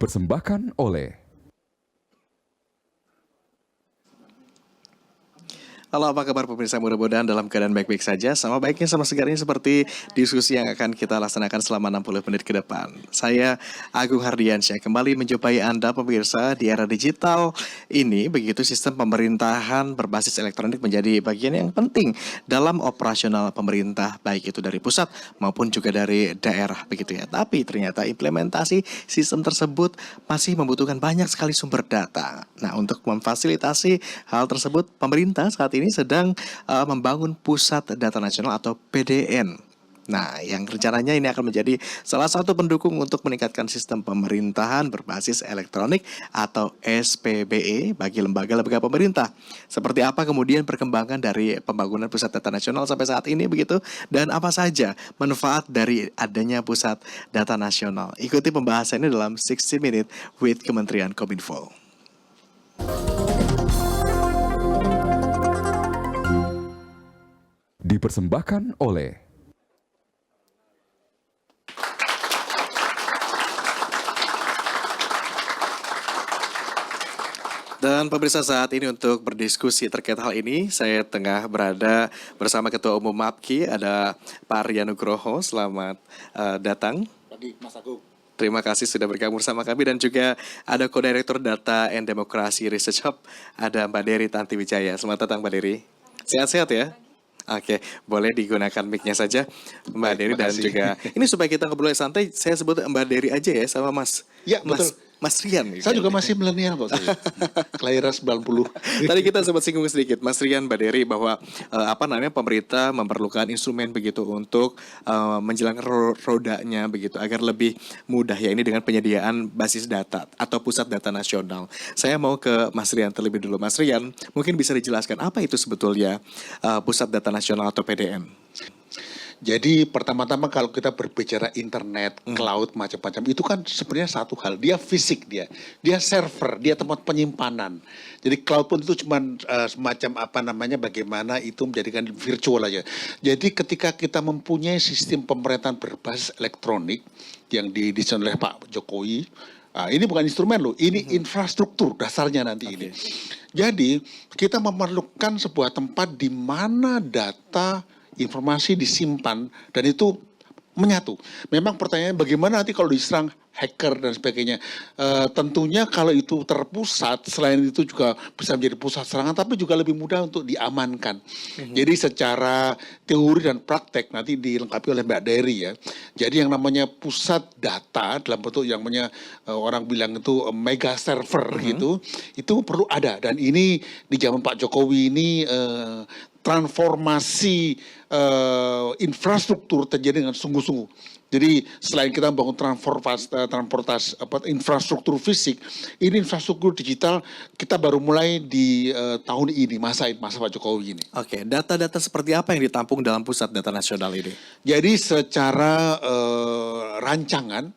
Dipersembahkan oleh Halo, apa kabar pemirsa? Mudah-mudahan dalam keadaan baik-baik saja. Sama baiknya sama segarnya seperti diskusi yang akan kita laksanakan selama 60 menit ke depan. Saya Agung Hardiansyah kembali menjumpai Anda pemirsa di era digital ini. Begitu sistem pemerintahan berbasis elektronik menjadi bagian yang penting dalam operasional pemerintah, baik itu dari pusat maupun juga dari daerah begitu ya. Tapi ternyata implementasi sistem tersebut masih membutuhkan banyak sekali sumber data. Nah, untuk memfasilitasi hal tersebut, pemerintah saat ini sedang membangun Pusat Data Nasional atau PDN. Nah, yang rencananya ini akan menjadi salah satu pendukung untuk meningkatkan sistem pemerintahan berbasis elektronik atau SPBE bagi lembaga-lembaga pemerintah. Seperti apa kemudian perkembangan dari pembangunan Pusat Data Nasional sampai saat ini begitu, dan apa saja manfaat dari adanya Pusat Data Nasional. Ikuti pembahasannya dalam 60 Minute with Kementerian Kominfo. dipersembahkan oleh Dan pemirsa, saat ini untuk berdiskusi terkait hal ini, saya tengah berada bersama Ketua Umum MAPKI, ada Pak Arya Nugroho. Selamat datang. Pagi, Mas Agung. Terima kasih sudah bergabung bersama kami, dan juga ada Co-Director Data and Democracy Research Hub, ada Mbak Dery Tantiwijaya. Selamat datang Mbak Dery. Sehat-sehat ya? Oke, boleh digunakan mic-nya saja Mbak Dery, dan juga ini supaya kita ngobrol santai, saya sebut Mbak Dery aja ya sama Mas. Ya, betul. Mas Rian. Saya juga masih milenial kok saya. Kelahiran 90. Tadi kita sempat singgung sedikit Mas Rian, Mbak Dery, bahwa pemerintah memerlukan instrumen begitu untuk menjalankan rodanya begitu agar lebih mudah, ya ini dengan penyediaan basis data atau pusat data nasional. Saya mau ke Mas Rian terlebih dulu. Mas Rian, mungkin bisa dijelaskan apa itu sebetulnya pusat data nasional atau PDN? Jadi pertama-tama kalau kita berbicara internet, cloud, macam-macam, itu kan sebenarnya satu hal. Dia fisik, dia server, dia tempat penyimpanan. Jadi cloud pun itu cuma semacam bagaimana itu menjadikan virtual aja. Jadi ketika kita mempunyai sistem pemerintahan berbasis elektronik yang didesain oleh Pak Jokowi, ini bukan instrumen loh, ini infrastruktur dasarnya nanti ini. Jadi kita memerlukan sebuah tempat di mana data informasi disimpan dan itu menyatu. Memang pertanyaannya bagaimana nanti kalau diserang hacker dan sebagainya. Tentunya kalau itu terpusat, selain itu juga bisa menjadi pusat serangan, tapi juga lebih mudah untuk diamankan. Jadi secara teori dan praktek nanti dilengkapi oleh Mbak Dery ya. Jadi yang namanya pusat data dalam bentuk yang namanya orang bilang itu mega server gitu, itu perlu ada. Dan ini di zaman Pak Jokowi ini transformasi infrastruktur terjadi dengan sungguh-sungguh. Jadi selain kita membangun infrastruktur fisik, ini infrastruktur digital kita baru mulai di tahun ini, masa Pak Jokowi ini. Oke, data-data seperti apa yang ditampung dalam pusat data nasional ini? Jadi secara rancangan,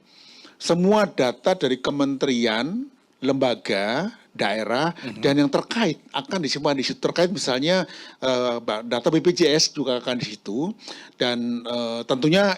semua data dari kementerian, lembaga, daerah dan yang terkait akan disimpan di situ. Terkait misalnya data BPJS juga akan di situ, dan tentunya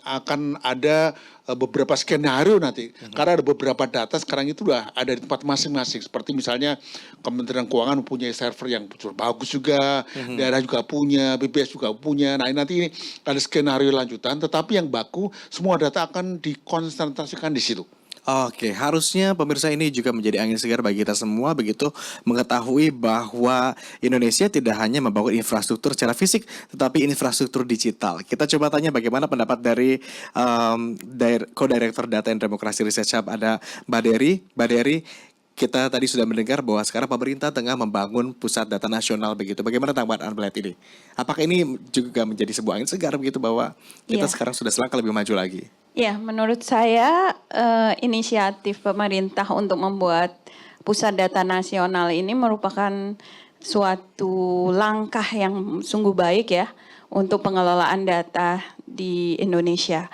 akan ada beberapa skenario nanti karena ada beberapa data sekarang itu sudah ada di tempat masing-masing. Seperti misalnya Kementerian Keuangan mempunyai server yang bagus juga, daerah juga punya, BPS juga punya. Nah nanti ini ada skenario lanjutan, tetapi yang baku semua data akan dikonsentrasikan di situ. Oke, harusnya pemirsa ini juga menjadi angin segar bagi kita semua begitu, mengetahui bahwa Indonesia tidak hanya membangun infrastruktur secara fisik, tetapi infrastruktur digital. Kita coba tanya bagaimana pendapat dari Co-Director Data and Democracy Research Hub, ada Mbak Dery. Mbak Dery, kita tadi sudah mendengar bahwa sekarang pemerintah tengah membangun pusat data nasional begitu. Bagaimana tanggapan Anda melihat ini? Apakah ini juga menjadi sebuah angin segar begitu bahwa kita sekarang sudah selangkah lebih maju lagi? Ya, menurut saya inisiatif pemerintah untuk membuat pusat data nasional ini merupakan suatu langkah yang sungguh baik ya untuk pengelolaan data di Indonesia.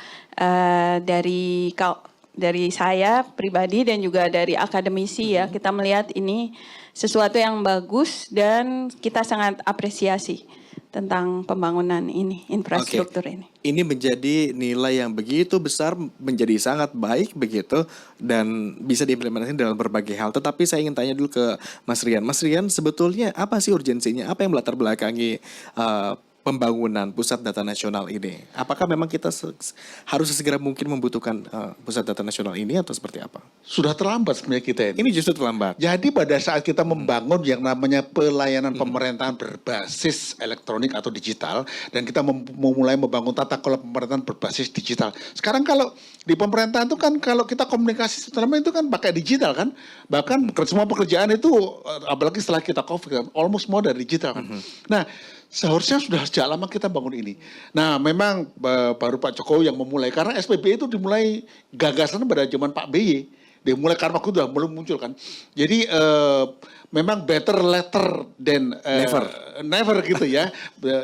Dari saya pribadi dan juga dari akademisi kita melihat ini sesuatu yang bagus dan kita sangat apresiasi. tentang pembangunan ini, infrastruktur ini. Ini menjadi nilai yang begitu besar, menjadi sangat baik begitu, dan bisa diimplementasikan dalam berbagai hal. Tetapi saya ingin tanya dulu ke Mas Rian. Mas Rian, sebetulnya apa sih urgensinya? Apa yang melatar belakangi pembangunan pusat data nasional ini? Apakah memang kita harus segera mungkin membutuhkan pusat data nasional ini atau seperti apa? Sudah terlambat sebenarnya kita ini. Ini justru terlambat. Jadi pada saat kita membangun yang namanya pelayanan pemerintahan berbasis elektronik atau digital, dan kita memulai membangun tata kelola pemerintahan berbasis digital. Sekarang kalau di pemerintahan itu kan kalau kita komunikasi selama itu kan pakai digital kan, bahkan semua pekerjaan itu apalagi setelah kita COVID kan, almost semua dari digital kan. Nah, seharusnya sudah sejak lama kita bangun ini. Nah, memang baru Pak Jokowi yang memulai, karena SPB itu dimulai gagasan pada zaman Pak BY. Dimulai karena waktu itu sudah belum muncul kan. Jadi memang better later than never gitu ya.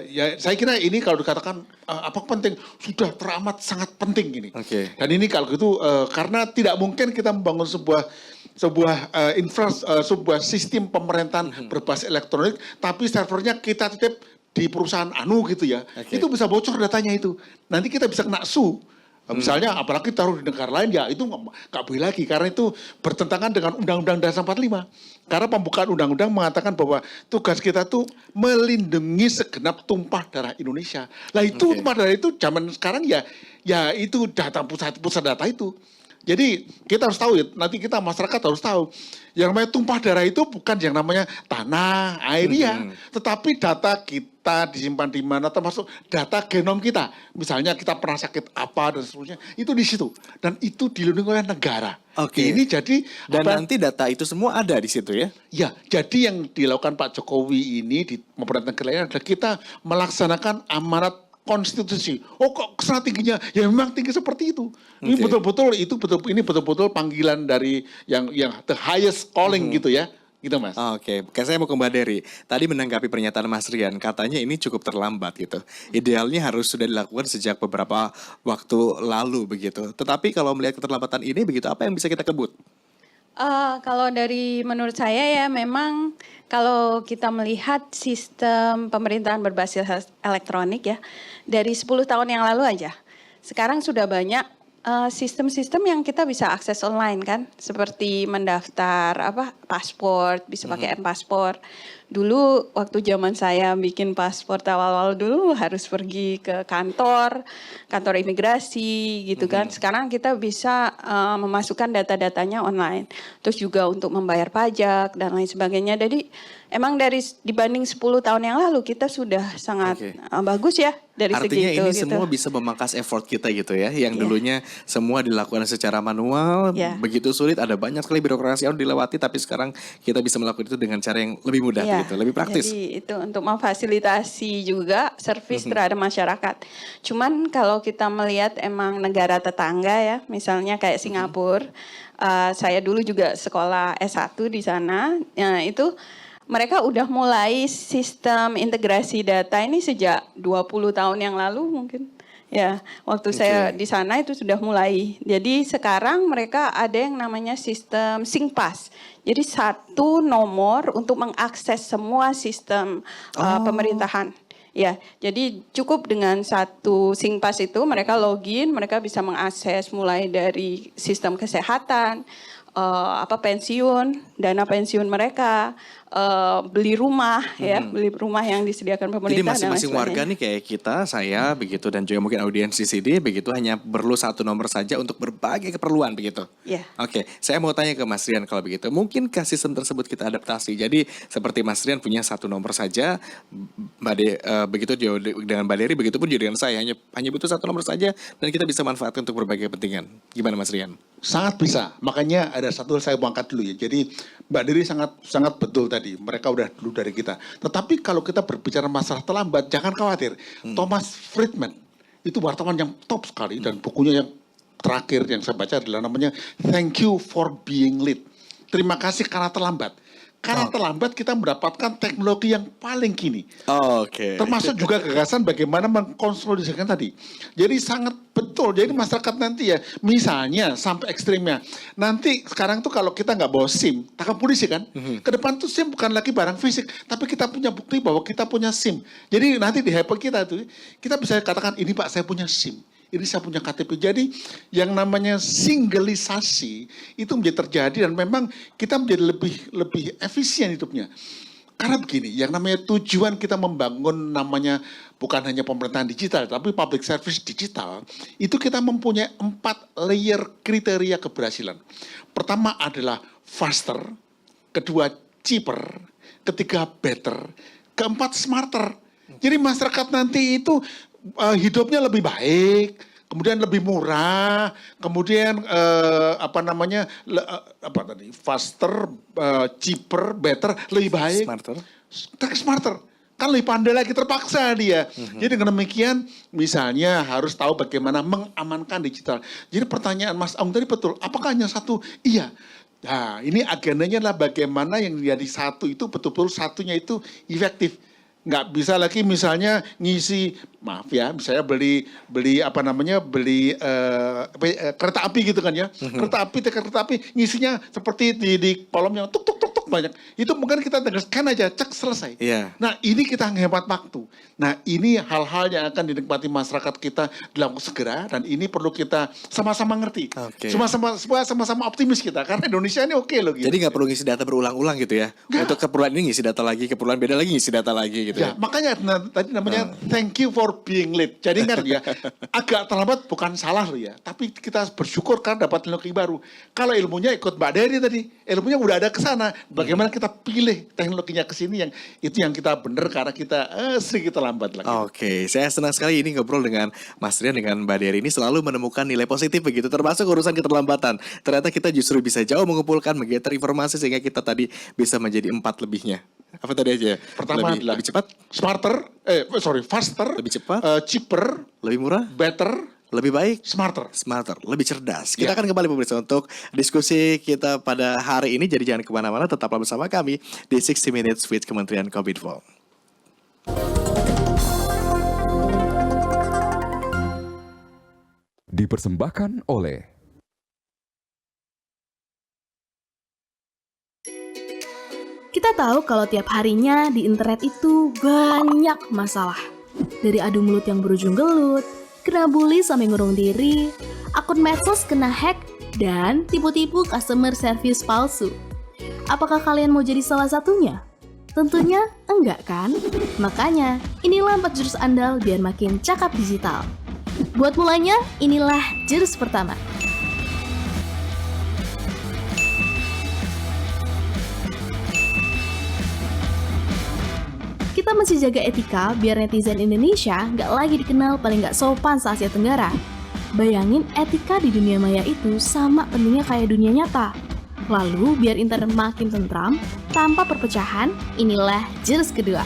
Ya, saya kira ini kalau dikatakan apa penting, sudah teramat sangat penting ini. Dan ini kalau gitu karena tidak mungkin kita membangun sebuah sistem pemerintahan berbasis elektronik, tapi servernya kita titip di perusahaan gitu ya. Itu bisa bocor datanya itu. Nanti kita bisa kena sue. Misalnya apalagi taruh di negara lain, ya itu nggak boleh lagi, karena itu bertentangan dengan Undang-Undang Dasar 45. Karena pembukaan undang-undang mengatakan bahwa tugas kita tuh melindungi segenap tumpah darah Indonesia. Lah itu tumpah darah itu zaman sekarang ya itu data pusat data itu. Jadi kita harus tahu ya, nanti kita masyarakat harus tahu, yang namanya tumpah darah itu bukan yang namanya tanah, air ya, tetapi data kita disimpan di mana, termasuk data genom kita. Misalnya kita pernah sakit apa dan seterusnya, itu di situ, dan itu dilindungi oleh negara. Ini jadi nanti data itu semua ada di situ ya? Ya, jadi yang dilakukan Pak Jokowi ini di pemerintahan lain adalah kita melaksanakan amanat konstitusi. Oh kok kesana tingginya? Ya memang tinggi seperti itu. Ini betul-betul panggilan dari yang the highest calling gitu ya. Gitu Mas. Saya mau ke Mbak Dery. Tadi menanggapi pernyataan Mas Rian, katanya ini cukup terlambat gitu. Idealnya harus sudah dilakukan sejak beberapa waktu lalu begitu. Tetapi kalau melihat keterlambatan ini begitu, apa yang bisa kita kebut? Kalau dari menurut saya ya memang kalau kita melihat sistem pemerintahan berbasis elektronik ya, dari 10 tahun yang lalu aja, sekarang sudah banyak sistem-sistem yang kita bisa akses online kan, seperti mendaftar paspor, bisa pakai paspor. Dulu waktu zaman saya bikin paspor awal-awal dulu harus pergi ke kantor imigrasi gitu kan. Sekarang kita bisa memasukkan data-datanya online. Terus juga untuk membayar pajak dan lain sebagainya. Jadi emang dibanding 10 tahun yang lalu kita sudah sangat bagus ya dari segi itu. Artinya ini semua bisa memangkas effort kita gitu ya. Yang dulunya semua dilakukan secara manual, begitu sulit, ada banyak sekali birokrasi yang dilewati, tapi sekarang kita bisa melakukan itu dengan cara yang lebih mudah gitu, lebih praktis. Jadi itu untuk memfasilitasi juga servis terhadap masyarakat. Cuman kalau kita melihat emang negara tetangga ya, misalnya kayak Singapura, saya dulu juga sekolah S1 di sana, itu mereka udah mulai sistem integrasi data ini sejak 20 tahun yang lalu mungkin. Ya, waktu saya di sana itu sudah mulai. Jadi sekarang mereka ada yang namanya sistem SingPass. Jadi satu nomor untuk mengakses semua sistem pemerintahan. Ya, jadi cukup dengan satu SingPass itu mereka login, mereka bisa mengakses mulai dari sistem kesehatan, pensiun, dana pensiun mereka, beli rumah beli rumah yang disediakan pemerintah. Jadi masing-masing warga nih kayak kita, saya begitu, dan juga mungkin audiens di sini begitu, hanya perlu satu nomor saja untuk berbagai keperluan begitu. Saya mau tanya ke Mas Rian kalau begitu, mungkinkah sistem tersebut kita adaptasi? Jadi seperti Mas Rian punya satu nomor saja, begitu dengan Mbak Dery, begitu pun juga dengan saya, hanya butuh satu nomor saja dan kita bisa manfaatkan untuk berbagai kepentingan. Gimana Mas Rian? Sangat bisa. Makanya ada satu saya mau angkat dulu ya. Jadi Mbak Dery sangat betul tadi. Mereka udah dulu dari kita. Tetapi kalau kita berbicara masalah terlambat, jangan khawatir. Thomas Friedman itu wartawan yang top sekali, dan bukunya yang terakhir yang saya baca adalah namanya Thank You for Being Late. Terima kasih karena terlambat. Karena terlambat kita mendapatkan teknologi yang paling kini. Oke. Termasuk juga gagasan bagaimana mengkonsolidasikan tadi. Jadi sangat betul. Jadi masyarakat nanti ya, misalnya sampai ekstrimnya. Nanti sekarang tuh kalau kita nggak bawa SIM, tangkap polisi kan. Ke depan tuh SIM bukan lagi barang fisik, tapi kita punya bukti bahwa kita punya SIM. Jadi nanti di handphone kita tuh, kita bisa katakan, ini Pak saya punya SIM. Ini saya punya KTP. Jadi yang namanya singleisasi itu menjadi terjadi dan memang kita menjadi lebih efisien hidupnya. Karena begini, yang namanya tujuan kita membangun namanya bukan hanya pemerintahan digital, tapi public service digital, itu kita mempunyai 4 layer kriteria keberhasilan. Pertama adalah faster, kedua cheaper, ketiga better, keempat smarter. Jadi masyarakat nanti itu hidupnya lebih baik, kemudian lebih murah, kemudian faster, cheaper, better, lebih baik, smarter. Kan lebih pandai lagi, terpaksa dia. Jadi dengan demikian misalnya harus tahu bagaimana mengamankan digital. Jadi pertanyaan Mas Aung tadi betul, apakah hanya satu? Iya. Nah ini agendanya adalah bagaimana yang jadi satu itu betul-betul satunya itu efektif. Nggak bisa lagi misalnya ngisi, maaf ya, misalnya beli kereta api gitu kan ya. Tiket kereta api ngisinya seperti di kolomnya tuk banyak. Itu mungkin kita tinggal scan aja, cek selesai. Iya. Nah ini kita menghemat waktu. Nah ini hal-hal yang akan dinikmati masyarakat kita dalam segera dan ini perlu kita sama-sama ngerti. Oke. Sama-sama optimis kita karena Indonesia ini oke loh gitu. Jadi nggak perlu ngisi data berulang-ulang gitu ya. Untuk keperluan ini ngisi data lagi, keperluan beda lagi ngisi data lagi gitu ya. Makanya tadi namanya thank you for being late. Jadi ingat ya, agak terlambat bukan salah loh ya. Tapi kita bersyukur karena dapat teknologi baru. Kalau ilmunya ikut Mbak Dery tadi, ilmunya udah ada ke sana. Bagaimana kita pilih teknologinya ke sini yang itu yang kita benar karena kita sedikit terlambat lagi. Oke, saya senang sekali ini ngobrol dengan Mas Rian, dengan Mbak Dery ini selalu menemukan nilai positif begitu, termasuk urusan keterlambatan. Ternyata kita justru bisa jauh mengumpulkan, menggetar informasi sehingga kita tadi bisa menjadi 4 lebihnya. Apa tadi aja? Pertama adalah lebih cepat, faster, lebih cepat, cheaper, lebih murah, better, lebih baik, smarter, lebih cerdas. Kita akan kembali pemirsa untuk diskusi kita pada hari ini. Jadi jangan kemana-mana, tetaplah bersama kami di 60 Minutes with Kementerian Kominfo. Dipersembahkan oleh Kita tahu kalau tiap harinya di internet itu banyak masalah. Dari adu mulut yang berujung gelut, kena bully sampai ngurung diri, akun medsos kena hack, dan tipu-tipu customer service palsu. Apakah kalian mau jadi salah satunya? Tentunya enggak kan? Makanya, inilah 4 jurus andal biar makin cakap digital. Buat mulanya, inilah jurus pertama. Kita mesti jaga etika biar netizen Indonesia nggak lagi dikenal paling nggak sopan se-Asia Tenggara. Bayangin etika di dunia maya itu sama pentingnya kayak dunia nyata. Lalu biar internet makin tentram, tanpa perpecahan, inilah jurus kedua.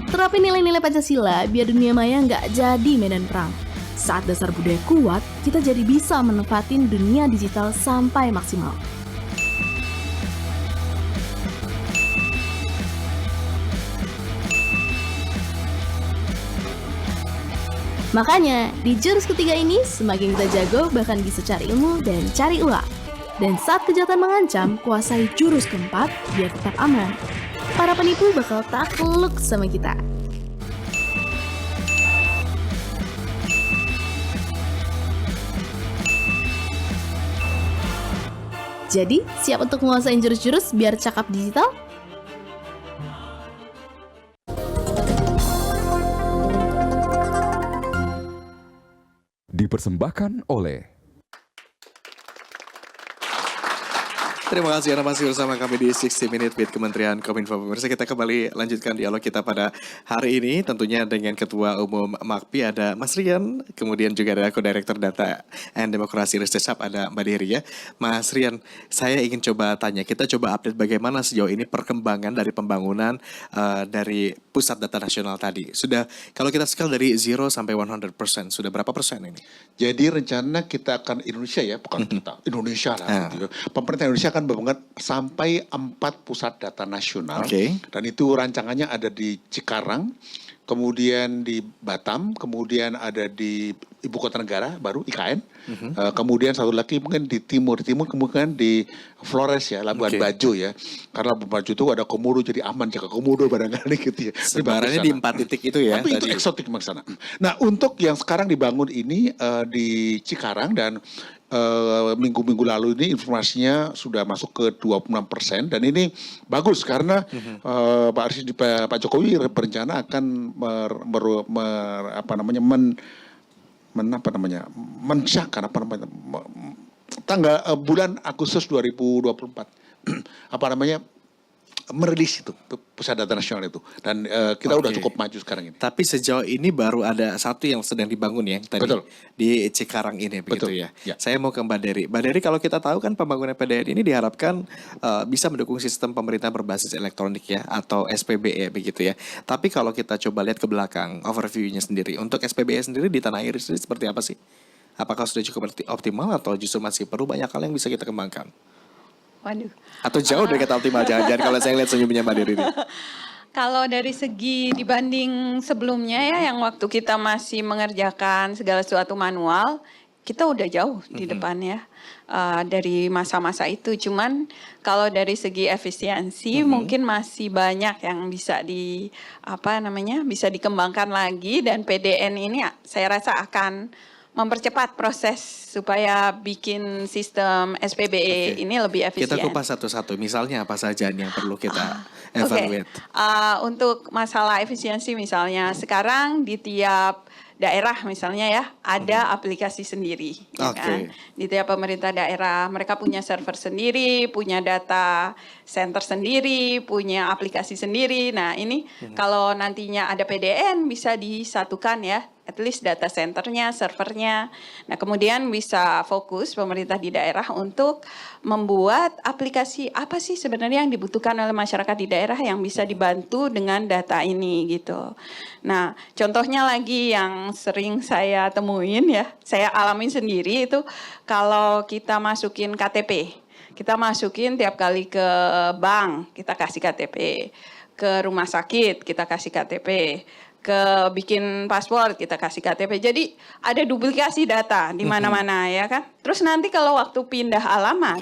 Terapin nilai-nilai Pancasila biar dunia maya nggak jadi medan perang. Saat dasar budaya kuat, kita jadi bisa menempatin dunia digital sampai maksimal. Makanya, di jurus ketiga ini, semakin kita jago bahkan bisa cari ilmu dan cari uang. Dan saat kejahatan mengancam, kuasai jurus keempat biar tetap aman. Para penipu bakal takluk sama kita. Jadi, siap untuk menguasain jurus-jurus biar cakap digital? dipersembahkan oleh Terima kasih Anda masih bersama kami di 60 Minute with Kementerian Kominfo. Pemirsa, kita kembali lanjutkan dialog kita pada hari ini tentunya dengan Ketua Umum MAKPI ada Mas Rian, kemudian juga ada Co-Director Data and Demokrasi Research Hub ada Mbak Dery ya. Mas Rian, saya ingin coba tanya, kita coba update bagaimana sejauh ini perkembangan dari pembangunan dari Pusat Data Nasional tadi. Sudah, kalau kita scale dari 0 sampai 100%, sudah berapa persen ini? Jadi rencana kita akan Indonesia ya, bukan kita, Indonesia lah. Gitu. Pemerintah Indonesia akan membangun sampai 4 pusat data nasional. Dan itu rancangannya ada di Cikarang, kemudian di Batam, kemudian ada di Ibu Kota Negara baru IKN, kemudian satu lagi mungkin di timur kemudian di Flores ya, Labuan Bajo ya. Karena Labuan Bajo itu ada komodo jadi aman jaga komodo barangkali gitu ya. Sebarannya di 4 titik itu ya. Tapi itu eksotik memang sana. Nah untuk yang sekarang dibangun ini di Cikarang dan minggu-minggu lalu ini informasinya sudah masuk ke 26% dan ini bagus karena Pak Jokowi berencana akan bulan Agustus 2024 merilis itu Pusat Data Nasional itu dan kita udah cukup maju sekarang ini. Tapi sejauh ini baru ada satu yang sedang dibangun ya tadi. Betul. Di Cikarang ini begitu Betul. ya. Ya. Saya mau ke Mbak Dery. Mbak Dery, kalau kita tahu kan pembangunan PDN ini diharapkan bisa mendukung sistem pemerintah berbasis elektronik ya atau SPBE begitu ya. Tapi kalau kita coba lihat ke belakang overview-nya sendiri untuk SPBE sendiri di tanah air sendiri seperti apa sih? Apakah sudah cukup optimal atau justru masih perlu banyak hal yang bisa kita kembangkan? Waduh. Atau jauh dari kata optimal, jangan kalau saya lihat senyumnya Mbak Dery ini. Kalau dari segi dibanding sebelumnya ya, yang waktu kita masih mengerjakan segala sesuatu manual, kita udah jauh di depan ya dari masa-masa itu. Cuman kalau dari segi efisiensi mungkin masih banyak yang bisa bisa dikembangkan lagi dan PDN ini saya rasa akan mempercepat proses supaya bikin sistem SPBE ini lebih efisien. Kita kupas satu-satu. Misalnya apa saja yang perlu kita evaluate? Untuk masalah efisiensi misalnya sekarang di tiap daerah misalnya ya ada aplikasi sendiri. Ya kan? Di tiap pemerintah daerah mereka punya server sendiri, punya data center sendiri, punya aplikasi sendiri. Nah ini kalau nantinya ada PDN bisa disatukan ya. At least data centernya, servernya. Nah kemudian bisa fokus pemerintah di daerah untuk membuat aplikasi apa sih sebenarnya yang dibutuhkan oleh masyarakat di daerah yang bisa dibantu dengan data ini gitu. Nah contohnya lagi yang sering saya temuin ya, saya alamin sendiri itu kalau kita masukin KTP. Kita masukin tiap kali ke bank, kita kasih KTP. Ke rumah sakit, kita kasih KTP. Ke bikin paspor kita kasih KTP. Jadi ada duplikasi data di mana-mana ya kan. Terus nanti kalau waktu pindah alamat,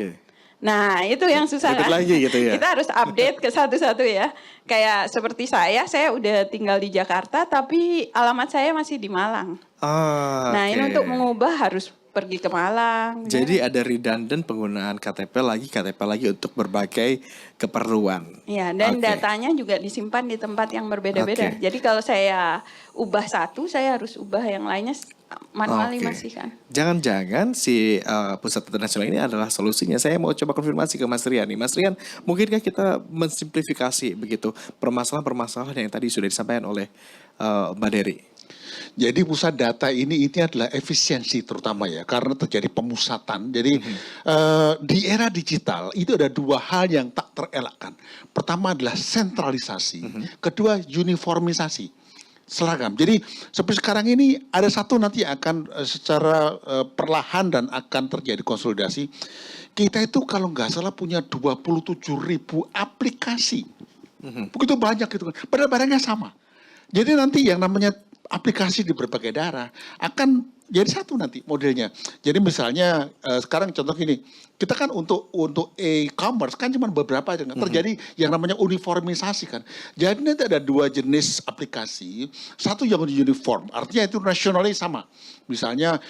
nah itu yang susah kan. Lagi gitu ya. Kita harus update ke satu-satu ya. Kayak seperti saya udah tinggal di Jakarta tapi alamat saya masih di Malang. Nah ini untuk mengubah harus pergi ke Malang. Jadi ada redundant penggunaan KTP lagi untuk berbagai keperluan. Iya, dan datanya juga disimpan di tempat yang berbeda-beda. Jadi kalau saya ubah satu, saya harus ubah yang lainnya manually masih kan. Jangan-jangan si Pusat Data Nasional ini adalah solusinya. Saya mau coba konfirmasi ke Mas Rian nih. Mas Rian, mungkinkah kita mensimplifikasi begitu permasalahan-permasalahan yang tadi sudah disampaikan oleh Mbak Dery? Jadi pusat data ini adalah efisiensi terutama ya karena terjadi pemusatan. Jadi di era digital itu ada dua hal yang tak terelakkan. Pertama adalah sentralisasi, kedua uniformisasi. Seragam. Jadi seperti sekarang ini ada satu nanti akan secara perlahan dan akan terjadi konsolidasi. Kita itu kalau nggak salah punya 27.000 aplikasi. Begitu banyak gitu kan. Padahal barangnya sama. Jadi nanti yang namanya aplikasi di berbagai daerah akan jadi satu nanti modelnya. Jadi misalnya sekarang contoh gini, kita kan untuk e-commerce kan cuma beberapa aja, terjadi yang namanya uniformisasi kan. Jadi nanti ada dua jenis aplikasi, satu yang uniform, artinya itu nasionalnya sama. Misalnya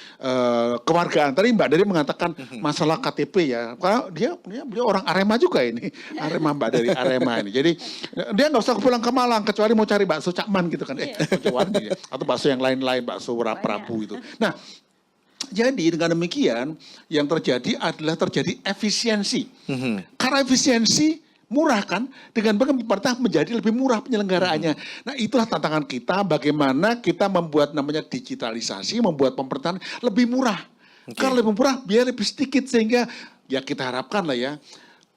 kewargaan, tadi Mbak Dery mengatakan masalah KTP ya, karena dia orang Arema juga ini, Arema Mbak Dery, Arema ini. Jadi dia nggak usah pulang ke Malang kecuali mau cari bakso Cakman gitu kan, atau bakso yang lain-lain, bakso Prabu gitu. Nah, Jadi dengan demikian yang terjadi adalah terjadi efisiensi. Karena efisiensi murah kan, dengan pemerintah menjadi lebih murah penyelenggaraannya. Nah itulah tantangan kita, bagaimana kita membuat namanya digitalisasi, membuat pemerintahan lebih murah. Karena lebih murah, biaya lebih sedikit, sehingga ya kita harapkan lah ya,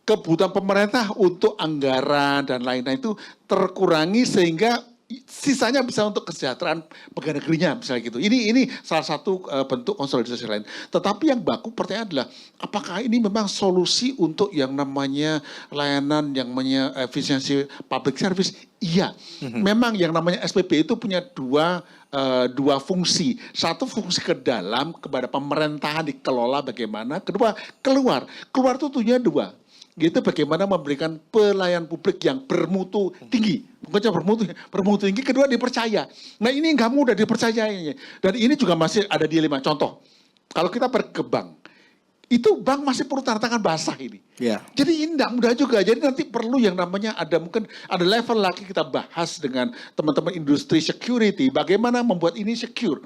kebutuhan pemerintah untuk anggaran dan lain-lain itu terkurangi sehingga sisanya bisa untuk kesejahteraan pegawai negerinya misalnya gitu. Ini salah satu bentuk konsolidasi lain. Tetapi yang baku pertanyaan adalah apakah ini memang solusi untuk yang namanya layanan yang namanya efisiensi public service? Iya. Memang yang namanya SPB itu punya dua fungsi. Satu fungsi ke dalam kepada pemerintahan dikelola bagaimana. Kedua keluar. Keluar itu tujuannya dua. Gitu bagaimana memberikan pelayanan publik yang bermutu tinggi. Bukan cuma bermutu tinggi, kedua dipercaya. Nah ini nggak mudah dipercayainya. Dan ini juga masih ada dilema. Contoh, kalau kita pergi ke bank, itu bank masih perlu tanda tangan basah ini. Ya. Jadi ini tidak mudah juga. Jadi nanti perlu yang namanya mungkin ada level lagi kita bahas dengan teman-teman industri security. Bagaimana membuat ini secure.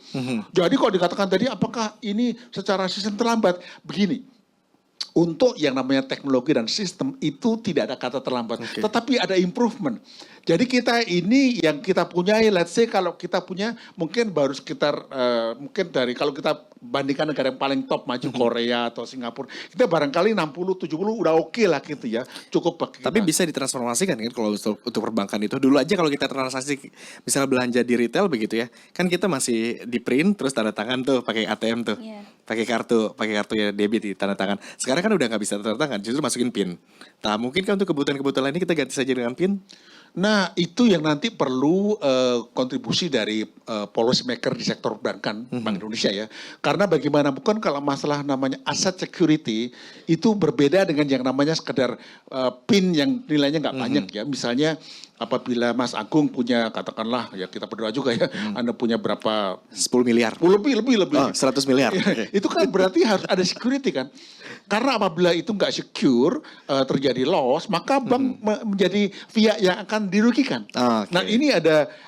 Jadi kalau dikatakan tadi apakah ini secara sistem terlambat? Begini. Untuk yang namanya teknologi dan sistem itu tidak ada kata terlambat, tetapi ada improvement. Jadi kita ini yang kita punyai, let's say kalau kita punya mungkin baru sekitar mungkin dari kalau kita bandingkan negara yang paling top maju Korea atau Singapura, kita barangkali 60-70 udah oke lah gitu ya, cukup bagi Tapi kita. bisa ditransformasikan kan kalau untuk perbankan itu. Dulu aja kalau kita transaksi misalnya belanja di retail begitu ya, kan kita masih di print terus tanda tangan tuh pakai ATM tuh. Iya. Pakai kartu ya debit di tanda tangan. Sekarang kan udah nggak bisa tanda tangan, justru masukin PIN. Nah, mungkin kan untuk kebutuhan-kebutuhan lain ini kita ganti saja dengan PIN. Nah itu yang nanti perlu kontribusi dari policy maker di sektor perbankan Bank Indonesia ya. Karena bagaimana bukan kalau masalah namanya asset security itu berbeda dengan yang namanya sekedar PIN yang nilainya nggak banyak ya. Misalnya apabila Mas Agung punya katakanlah ya kita berdoa juga ya, Anda punya berapa 10 miliar. lebih. Oh, 100 miliar. Oke. Itu kan berarti harus ada security kan. Karena apabila itu nggak secure, terjadi loss, maka bank menjadi pihak yang akan dirugikan. Oke. Nah ini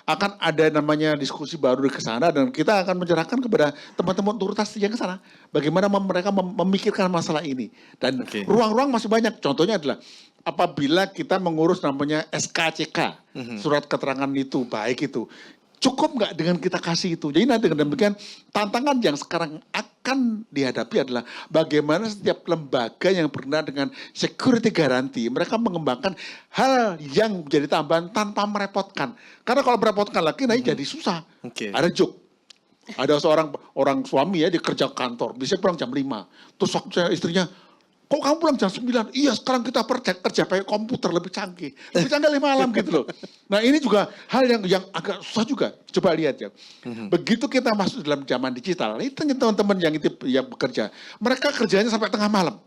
akan ada namanya diskusi baru ke sana dan kita akan menyerahkan kepada teman-teman otoritas yang ke sana. Bagaimana mereka memikirkan masalah ini. Dan Oke. ruang-ruang masih banyak. Contohnya adalah apabila kita mengurus namanya SKCK, surat keterangan itu, baik itu. Cukup nggak dengan kita kasih itu? Jadi nanti dengan demikian tantangan yang sekarang akan dihadapi adalah bagaimana setiap lembaga yang berkenaan dengan security garanti mereka mengembangkan hal yang menjadi tambahan tanpa merepotkan. Karena kalau merepotkan lagi nanti jadi susah. Oke. Ada joke. Ada seorang orang suami ya dia kerja kantor, bisa pulang jam 5. Terus istrinya, kok kamu pulang jam 9? Iya sekarang kita kerja pakai komputer lebih canggih. Lebih canggih 5 malam gitu loh. Nah ini juga hal yang agak susah juga. Coba lihat ya. Begitu kita masuk dalam zaman digital, itu teman-teman yang bekerja. Mereka kerjanya sampai tengah malam.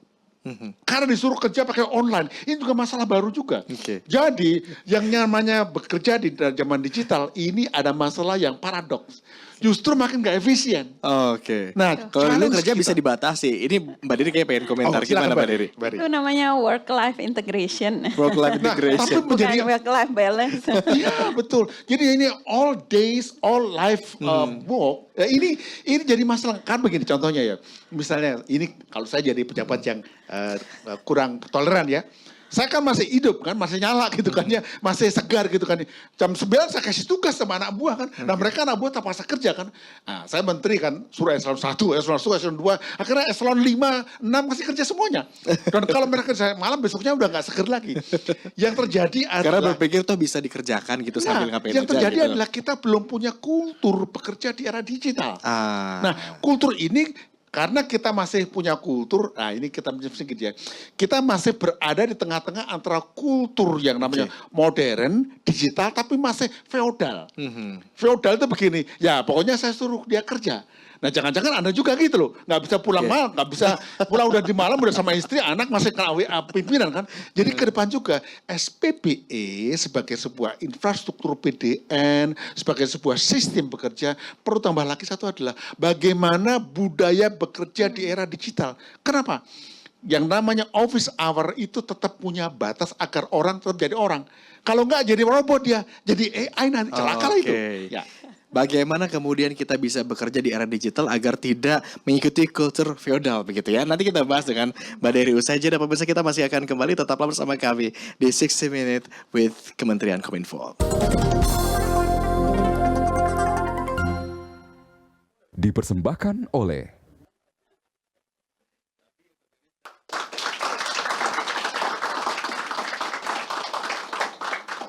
Karena disuruh kerja pakai online. Ini juga masalah baru juga. Oke. Jadi yang namanya bekerja di zaman digital ini ada masalah yang paradoks. Justru makin gak efisien. Oke. Nah, Kalau dulu challenge kerja kita- bisa dibatasi. Ini Mbak Diri kayak pengen komentar. Gimana Mbak Diri? Itu namanya work-life integration. Work life Nah, integration. tapi menjadi Bukan work-life balance. Iya betul. Jadi ini all days, all life work. Ya, ini jadi masalah. Kan begini contohnya ya. Misalnya ini kalau saya jadi pejabat yang kurang toleran ya. Saya kan masih hidup kan, masih nyala gitu kan ya, masih segar gitu kan. Jam 9 saya kasih tugas sama anak buah kan. Nah mereka anak buah terpaksa kerja kan. Nah saya menteri kan, suruh eselon 1, eselon 1, eselon 2. Akhirnya eselon 5, 6 kasih kerja semuanya. Dan kalau mereka kerja malam besoknya udah gak seger lagi. Yang terjadi Karena adalah berpikir tuh bisa dikerjakan gitu sambil ngapain yang aja terjadi gitu. adalah kita belum punya kultur bekerja di era digital. Ah. Nah, kultur ini karena kita masih punya kultur, nah ini kita sedikit ya. Kita masih berada di tengah-tengah antara kultur yang namanya modern, digital, tapi masih feodal. Feodal itu begini, ya pokoknya saya suruh dia kerja. Nah jangan-jangan Anda juga gitu loh, nggak bisa pulang malam, nggak bisa pulang udah di malam udah sama istri, anak masih kena WA pimpinan kan. Jadi ke depan juga SPBE sebagai sebuah infrastruktur PDN, sebagai sebuah sistem bekerja, perlu tambah lagi satu adalah bagaimana budaya bekerja di era digital. Kenapa? Yang namanya office hour itu tetap punya batas agar orang tetap jadi orang. Kalau nggak jadi robot dia, jadi AI nanti celaka lah itu. Oke. Ya. bagaimana kemudian kita bisa bekerja di era digital agar tidak mengikuti kultur feodal begitu ya. Nanti kita bahas dengan Mbak Dery usai jeda. Pemirsa, kita masih akan kembali, tetaplah bersama kami di 60 Minute with Kementerian Kominfo. Dipersembahkan oleh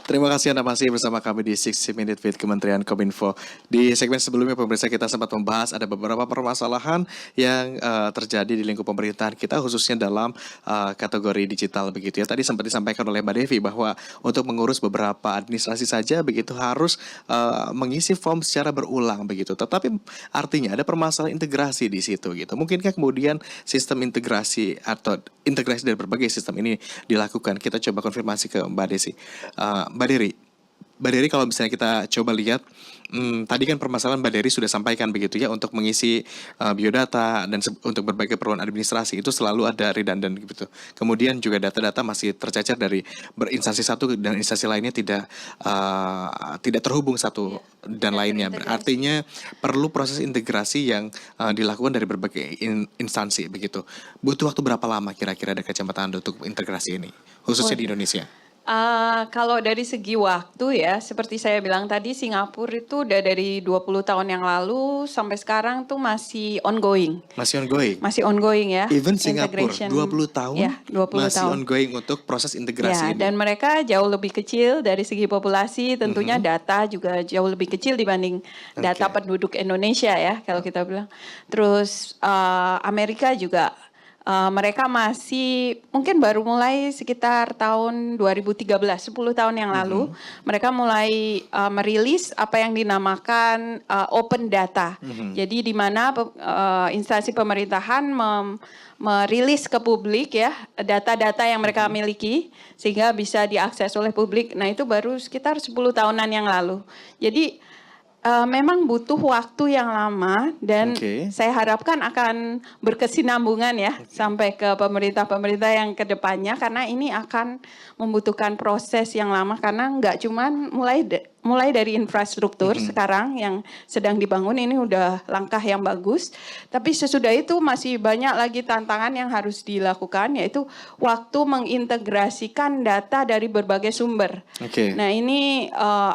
Terima kasih Anda masih bersama kami di 60 Minute with Kementerian Kominfo. Di segmen sebelumnya pemirsa, kita sempat membahas ada beberapa permasalahan yang terjadi di lingkup pemerintahan kita, khususnya dalam kategori digital begitu ya. Tadi sempat disampaikan oleh Mbak Devi bahwa untuk mengurus beberapa administrasi saja begitu harus mengisi form secara berulang begitu. Tetapi artinya ada permasalahan integrasi di situ gitu. Mungkinkah kemudian sistem integrasi atau integrasi dari berbagai sistem ini dilakukan? Kita coba konfirmasi ke Mbak Desi. Mbak Dery, kalau misalnya kita coba lihat, tadi kan permasalahan Mbak Dery sudah sampaikan begitu ya, untuk mengisi biodata dan untuk berbagai keperluan administrasi itu selalu ada redundant gitu. Kemudian juga data-data masih tercecer dari berinstansi satu dan instansi lainnya tidak terhubung satu dan lainnya. Artinya perlu proses integrasi yang dilakukan dari berbagai instansi begitu. Butuh waktu berapa lama kira-kira dari kacamata Anda untuk integrasi ini, khususnya di Indonesia? Kalau dari segi waktu ya, seperti saya bilang tadi, Singapura itu udah dari 20 tahun yang lalu sampai sekarang tuh masih ongoing. Masih ongoing? Masih ongoing ya. Even Singapura, 20 tahun ya, 20 masih tahun. ongoing untuk proses integrasi ya, ini. Dan mereka jauh lebih kecil dari segi populasi, tentunya data juga jauh lebih kecil dibanding data penduduk Indonesia ya, kalau kita bilang. Terus Amerika juga, mereka masih mungkin baru mulai sekitar tahun 2013, 10 tahun yang lalu, mereka mulai merilis apa yang dinamakan open data. Jadi di mana instansi pemerintahan merilis ke publik ya data-data yang mereka miliki sehingga bisa diakses oleh publik. Nah, itu baru sekitar 10 tahunan yang lalu. Jadi memang butuh waktu yang lama dan saya harapkan akan berkesinambungan ya sampai ke pemerintah-pemerintah yang kedepannya, karena ini akan membutuhkan proses yang lama karena nggak cuman mulai dari infrastruktur sekarang yang sedang dibangun, ini udah langkah yang bagus, tapi sesudah itu masih banyak lagi tantangan yang harus dilakukan, yaitu waktu mengintegrasikan data dari berbagai sumber. Nah, ini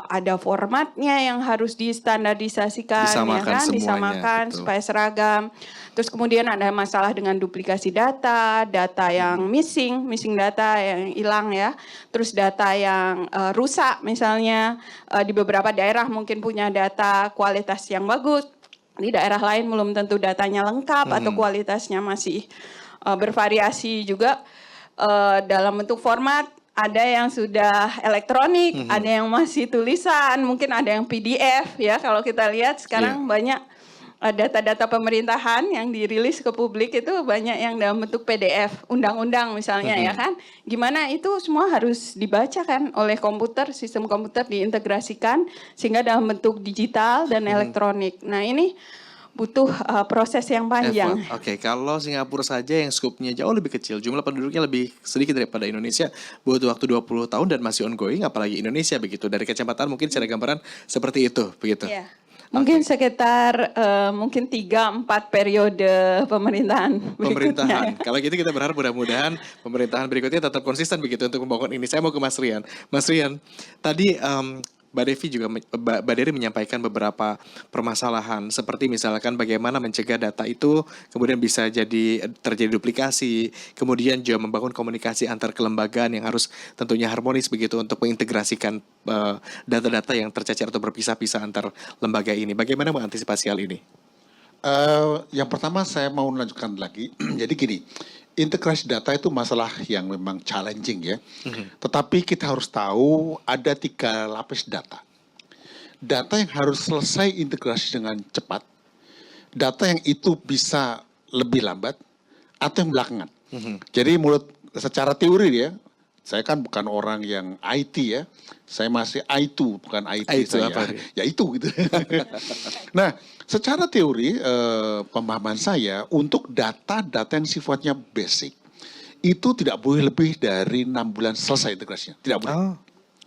ada formatnya yang harus distandardisasikan, disamakan supaya seragam. Terus kemudian ada masalah dengan duplikasi data yang missing data yang hilang ya. Terus data yang rusak misalnya, di beberapa daerah mungkin punya data kualitas yang bagus, di daerah lain belum tentu datanya lengkap atau kualitasnya masih bervariasi juga dalam bentuk format. Ada yang sudah elektronik, ada yang masih tulisan, mungkin ada yang PDF ya. Kalau kita lihat sekarang banyak data-data pemerintahan yang dirilis ke publik itu banyak yang dalam bentuk PDF, undang-undang misalnya ya kan. Gimana itu semua harus dibaca kan oleh komputer, sistem komputer diintegrasikan sehingga dalam bentuk digital dan elektronik. Nah, ini butuh proses yang panjang. Kalau Singapura saja yang skupnya jauh lebih kecil, jumlah penduduknya lebih sedikit daripada Indonesia, butuh waktu 20 tahun dan masih ongoing, apalagi Indonesia begitu. Dari kacamata mungkin secara gambaran seperti itu, begitu. Yeah. Mungkin sekitar mungkin 3-4 periode pemerintahan berikutnya. Kalau gitu kita berharap mudah-mudahan pemerintahan berikutnya tetap konsisten begitu untuk membangun ini. Saya mau ke Mas Rian. Mas Rian, tadi Mbak Dery menyampaikan beberapa permasalahan seperti misalkan bagaimana mencegah data itu kemudian bisa terjadi duplikasi, kemudian juga membangun komunikasi antar kelembagaan yang harus tentunya harmonis begitu untuk mengintegrasikan data-data yang tercecer atau berpisah-pisah antar lembaga ini. Bagaimana mengantisipasi hal ini? Yang pertama saya mau melanjutkan lagi. Jadi gini, integrasi data itu masalah yang memang challenging ya. Tetapi kita harus tahu ada 3 lapis data. Data yang harus selesai integrasi dengan cepat, data yang itu bisa lebih lambat, atau yang belakangan. Jadi menurut secara teori ya, saya kan bukan orang yang IT ya, saya masih I2 bukan IT saya. Ya itu gitu. Nah, secara teori pemahaman saya untuk data-data yang sifatnya basic itu tidak boleh lebih dari 6 bulan selesai integrasinya, tidak boleh.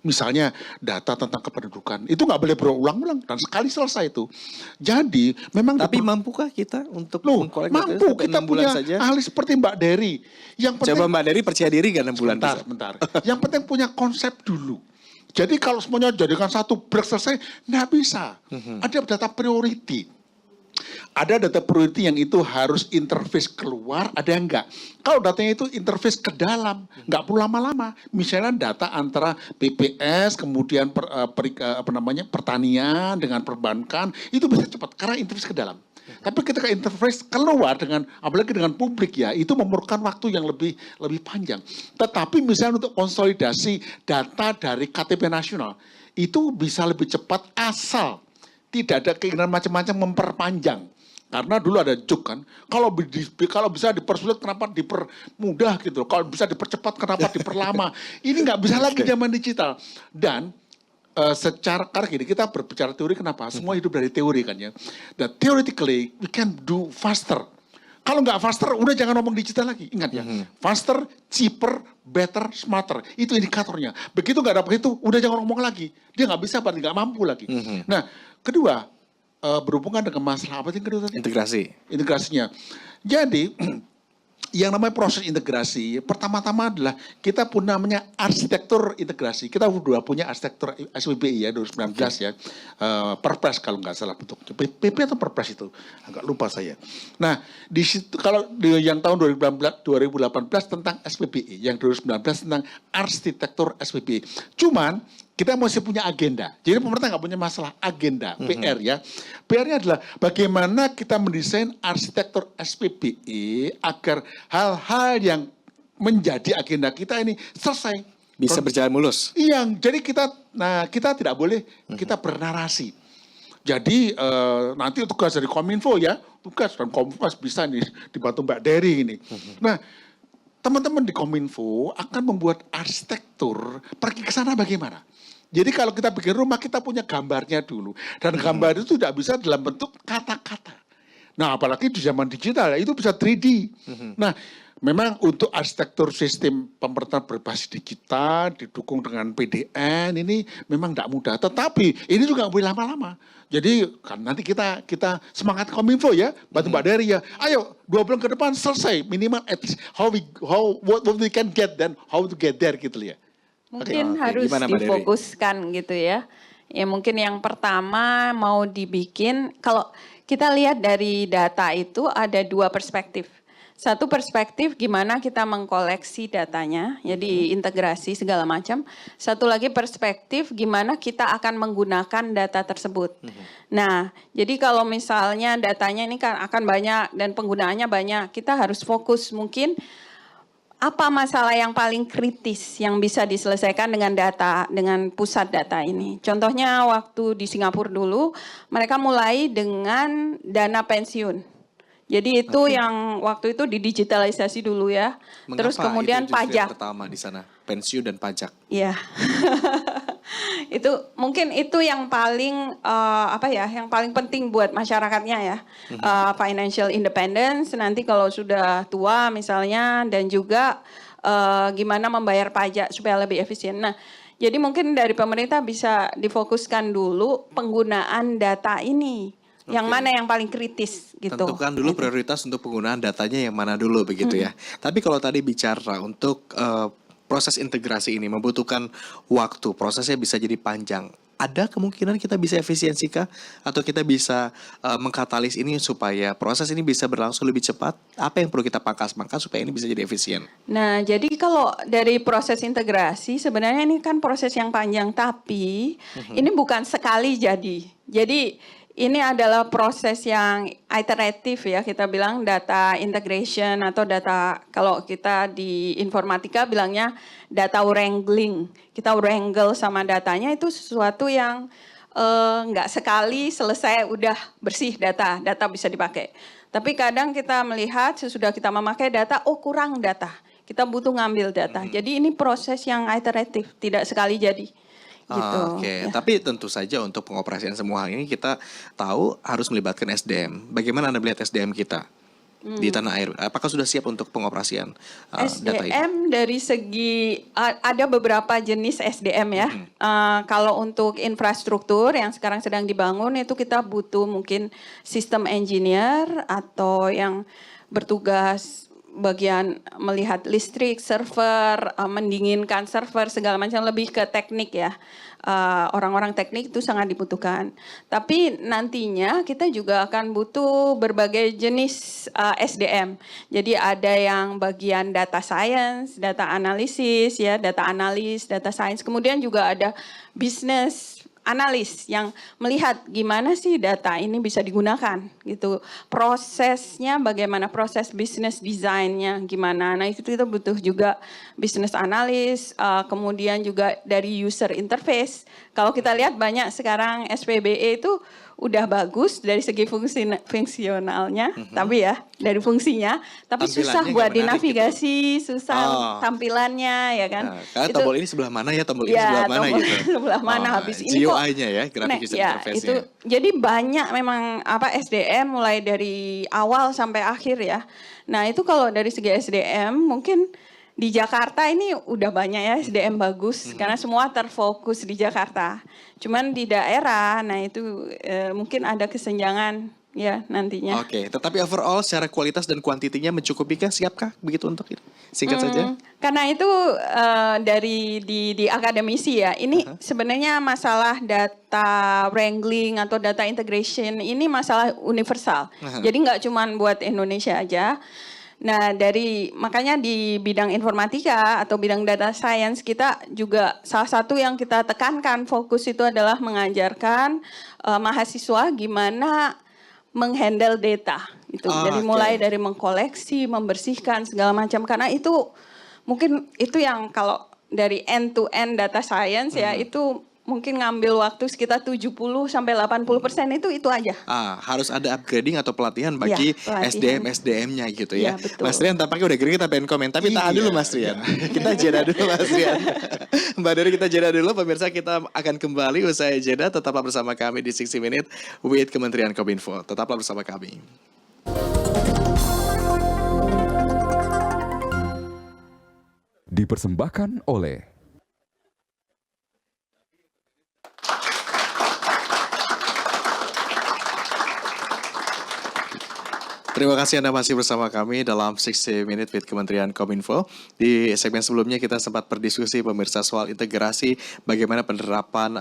Misalnya data tentang kependudukan itu nggak boleh berulang-ulang dan sekali selesai itu. Jadi memang Tapi mampukah kita untuk loh, mengkolek mampu sampai kita 6 bulan punya saja? ahli seperti Mbak Dery. Yang penting Coba Mbak Dery percaya diri gak 6 bulan bisa? bentar. Yang penting punya konsep dulu. Jadi kalau semuanya jadikan satu break selesai, nggak bisa. Ada data priority. Ada data priority yang itu harus interface keluar, ada yang enggak. Kalau datanya itu interface ke dalam, nggak perlu lama-lama. Misalnya data antara BPS, kemudian pertanian dengan perbankan, itu bisa cepat karena interface ke dalam. Tapi ketika interface keluar dengan, apalagi dengan publik ya, itu memerlukan waktu yang lebih panjang. Tetapi misalnya untuk konsolidasi data dari KTP nasional, itu bisa lebih cepat asal tidak ada keinginan macam-macam memperpanjang. Karena dulu ada juk kan, kalau bisa dipersulit kenapa dipermudah gitu, kalau bisa dipercepat kenapa diperlama. Ini nggak bisa lagi zaman digital. Dan secara karena gini, kita berbicara teori kenapa? Semua hidup dari teori kan ya. Dan theoretically we can do faster. Kalau nggak faster, udah jangan ngomong digital lagi. Ingat ya, faster, cheaper, better, smarter. Itu indikatornya. Begitu nggak dapat itu, udah jangan ngomong lagi. Dia nggak bisa, berarti nggak mampu lagi. Nah, kedua, berhubungan dengan masalah apa yang kedua tadi? Integrasinya. Jadi, yang namanya proses integrasi, pertama-tama adalah kita punya namanya arsitektur integrasi. Kita sudah punya arsitektur SPBI ya, 2019 ya. Perpres kalau nggak salah bentuknya. PP atau Perpres itu? Agak lupa saya. Nah, di situ kalau yang tahun 2018 tentang SPBI, yang 2019 tentang arsitektur SPBI. Cuman, kita masih punya agenda. Jadi pemerintah nggak punya masalah agenda, PR ya. PR-nya adalah bagaimana kita mendesain arsitektur SPBI agar hal-hal yang menjadi agenda kita ini selesai. Bisa berjalan mulus. Iya, jadi kita tidak boleh kita bernarasi. Jadi nanti tugas dari Kominfo ya, tugas dan Kominfo bisa nih dibantu Mbak Dery ini. Nah, teman-teman di Kominfo akan membuat arsitektur pergi ke sana bagaimana? Jadi kalau kita bikin rumah, kita punya gambarnya dulu. Dan gambar itu tidak bisa dalam bentuk kata-kata. Nah, apalagi di zaman digital, ya, itu bisa 3D. Nah, memang untuk arsitektur sistem pemerintahan berbasis digital, didukung dengan PDN, ini memang tidak mudah. Tetapi ini juga nggak boleh lama-lama. Jadi kan nanti kita semangat Kominfo ya, bantu Mbak Dery ya. Ayo 2 bulan ke depan selesai, minimal at least what we can get dan how to get there gitu ya. Mungkin Oke. harus Gimana, Mbak Dery? difokuskan gitu ya. Ya mungkin yang pertama mau dibikin, kalau kita lihat dari data itu ada 2 perspektif. Satu perspektif gimana kita mengkoleksi datanya, jadi integrasi segala macam. Satu lagi perspektif gimana kita akan menggunakan data tersebut. Nah, jadi kalau misalnya datanya ini kan akan banyak dan penggunaannya banyak, kita harus fokus mungkin apa masalah yang paling kritis yang bisa diselesaikan dengan data, dengan pusat data ini. Contohnya waktu di Singapura dulu, mereka mulai dengan dana pensiun. Jadi itu yang waktu itu didigitalisasi dulu ya. Terus Mengapa kemudian itu justru yang pajak. pertama di sana, pensiun dan pajak. Iya. Itu mungkin itu yang paling yang paling penting buat masyarakatnya ya. Financial independence nanti kalau sudah tua misalnya, dan juga gimana membayar pajak supaya lebih efisien. Nah, jadi mungkin dari pemerintah bisa difokuskan dulu penggunaan data ini. Yang mana yang paling kritis gitu. Tentukan dulu prioritas untuk penggunaan datanya yang mana dulu begitu ya. Tapi kalau tadi bicara untuk proses integrasi ini membutuhkan waktu, prosesnya bisa jadi panjang. Ada kemungkinan kita bisa efisiensikah? Atau kita bisa mengkatalis ini supaya proses ini bisa berlangsung lebih cepat? Apa yang perlu kita pangkas-pangkas supaya ini bisa jadi efisien? Nah, jadi kalau dari proses integrasi sebenarnya ini kan proses yang panjang, tapi ini bukan sekali jadi. Jadi ini adalah proses yang iteratif ya, kita bilang data integration atau data, kalau kita di informatika bilangnya data wrangling. Kita wrangle sama datanya, itu sesuatu yang nggak sekali selesai udah bersih data bisa dipakai. Tapi kadang kita melihat sesudah kita memakai data, oh kurang data, kita butuh ngambil data. Jadi ini proses yang iteratif, tidak sekali jadi. Gitu. Oke, Ya. tapi tentu saja untuk pengoperasian semua hal ini kita tahu harus melibatkan SDM. Bagaimana Anda melihat SDM kita? di tanah air. Apakah sudah siap untuk pengoperasian data ini? SDM dari segi ada beberapa jenis SDM ya. Kalau untuk infrastruktur yang sekarang sedang dibangun itu kita butuh mungkin sistem engineer atau yang bertugas bagian melihat listrik, server, mendinginkan server, segala macam, lebih ke teknik ya. Orang-orang teknik itu sangat dibutuhkan. Tapi nantinya kita juga akan butuh berbagai jenis SDM. Jadi ada yang bagian data science, data analisis, ya, data analis, data science. Kemudian juga ada business analis yang melihat gimana sih data ini bisa digunakan gitu. Prosesnya bagaimana, proses bisnis desainnya gimana. Nah itu kita butuh juga business analis, kemudian juga dari user interface. Kalau kita lihat banyak sekarang SPBE itu udah bagus dari segi fungsionalnya, tapi ya dari fungsinya, tapi Tampilannya susah nggak buat menarik dinavigasi, susah Oh. tampilannya ya kan. Nah, karena tombol ini sebelah mana ya, tombol ini Ya, sebelah mana tombol gitu. sebelah mana, habis ini kok- GUI-nya ya, graphic user ya, interface-nya. itu jadi banyak memang SDM mulai dari awal sampai akhir ya. Nah itu kalau dari segi SDM mungkin di Jakarta ini udah banyak ya SDM bagus karena semua terfokus di Jakarta. Cuman di daerah, nah itu mungkin ada kesenjangan ya nantinya. Oke, tetapi overall secara kualitas dan kuantitinya mencukupikah? Siapkah begitu untuk itu? Singkat saja. Karena itu dari di akademisi ya, ini sebenarnya masalah data wrangling atau data integration ini masalah universal. Jadi nggak cuma buat Indonesia aja. Nah makanya di bidang informatika atau bidang data science kita juga salah satu yang kita tekankan fokus itu adalah mengajarkan mahasiswa gimana menghandle data itu. Jadi oke. mulai dari mengkoleksi, membersihkan segala macam, karena itu mungkin itu yang kalau dari end to end data science ya itu mungkin ngambil waktu sekitar 70 sampai 80% itu aja. Harus ada upgrading atau pelatihan bagi pelatihan. SDM-nya gitu ya. Iya, betul. Mas Rian tampaknya udah gini kita pengen komen, tapi tahan Iya, dulu Mas Rian. Kita jeda dulu Mas Rian. Mbak Dari kita jeda dulu, pemirsa kita akan kembali usai jeda. Tetaplah bersama kami di 60 Minute with Kementerian Kominfo. Tetaplah bersama kami. Dipersembahkan oleh Terima kasih Anda masih bersama kami dalam 60 Minute with Kementerian Kominfo. Di segmen sebelumnya kita sempat berdiskusi pemirsa soal integrasi bagaimana penerapan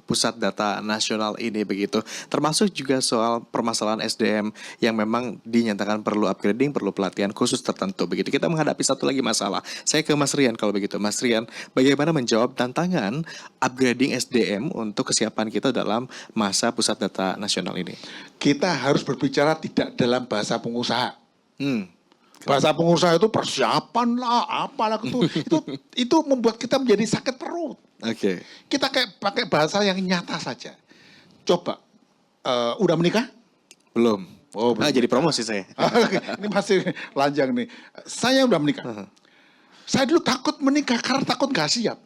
pusat data nasional ini begitu. Termasuk juga soal permasalahan SDM yang memang dinyatakan perlu upgrading, perlu pelatihan khusus tertentu begitu. Kita menghadapi satu lagi masalah. Saya ke Mas Rian kalau begitu. Mas Rian, bagaimana menjawab tantangan upgrading SDM untuk kesiapan kita dalam masa pusat data nasional ini? Kita harus berbicara tidak dalam bahasa pengusaha. Hmm. Bahasa pengusaha itu persiapan lah, apalah itu membuat kita menjadi sakit perut. Oke. Kita kayak pakai bahasa yang nyata saja. Coba, udah menikah? Belum. Oh, belum. Jadi promosi saya. Ini masih lanjang nih. Saya udah menikah. Saya dulu takut menikah karena takut gak siap.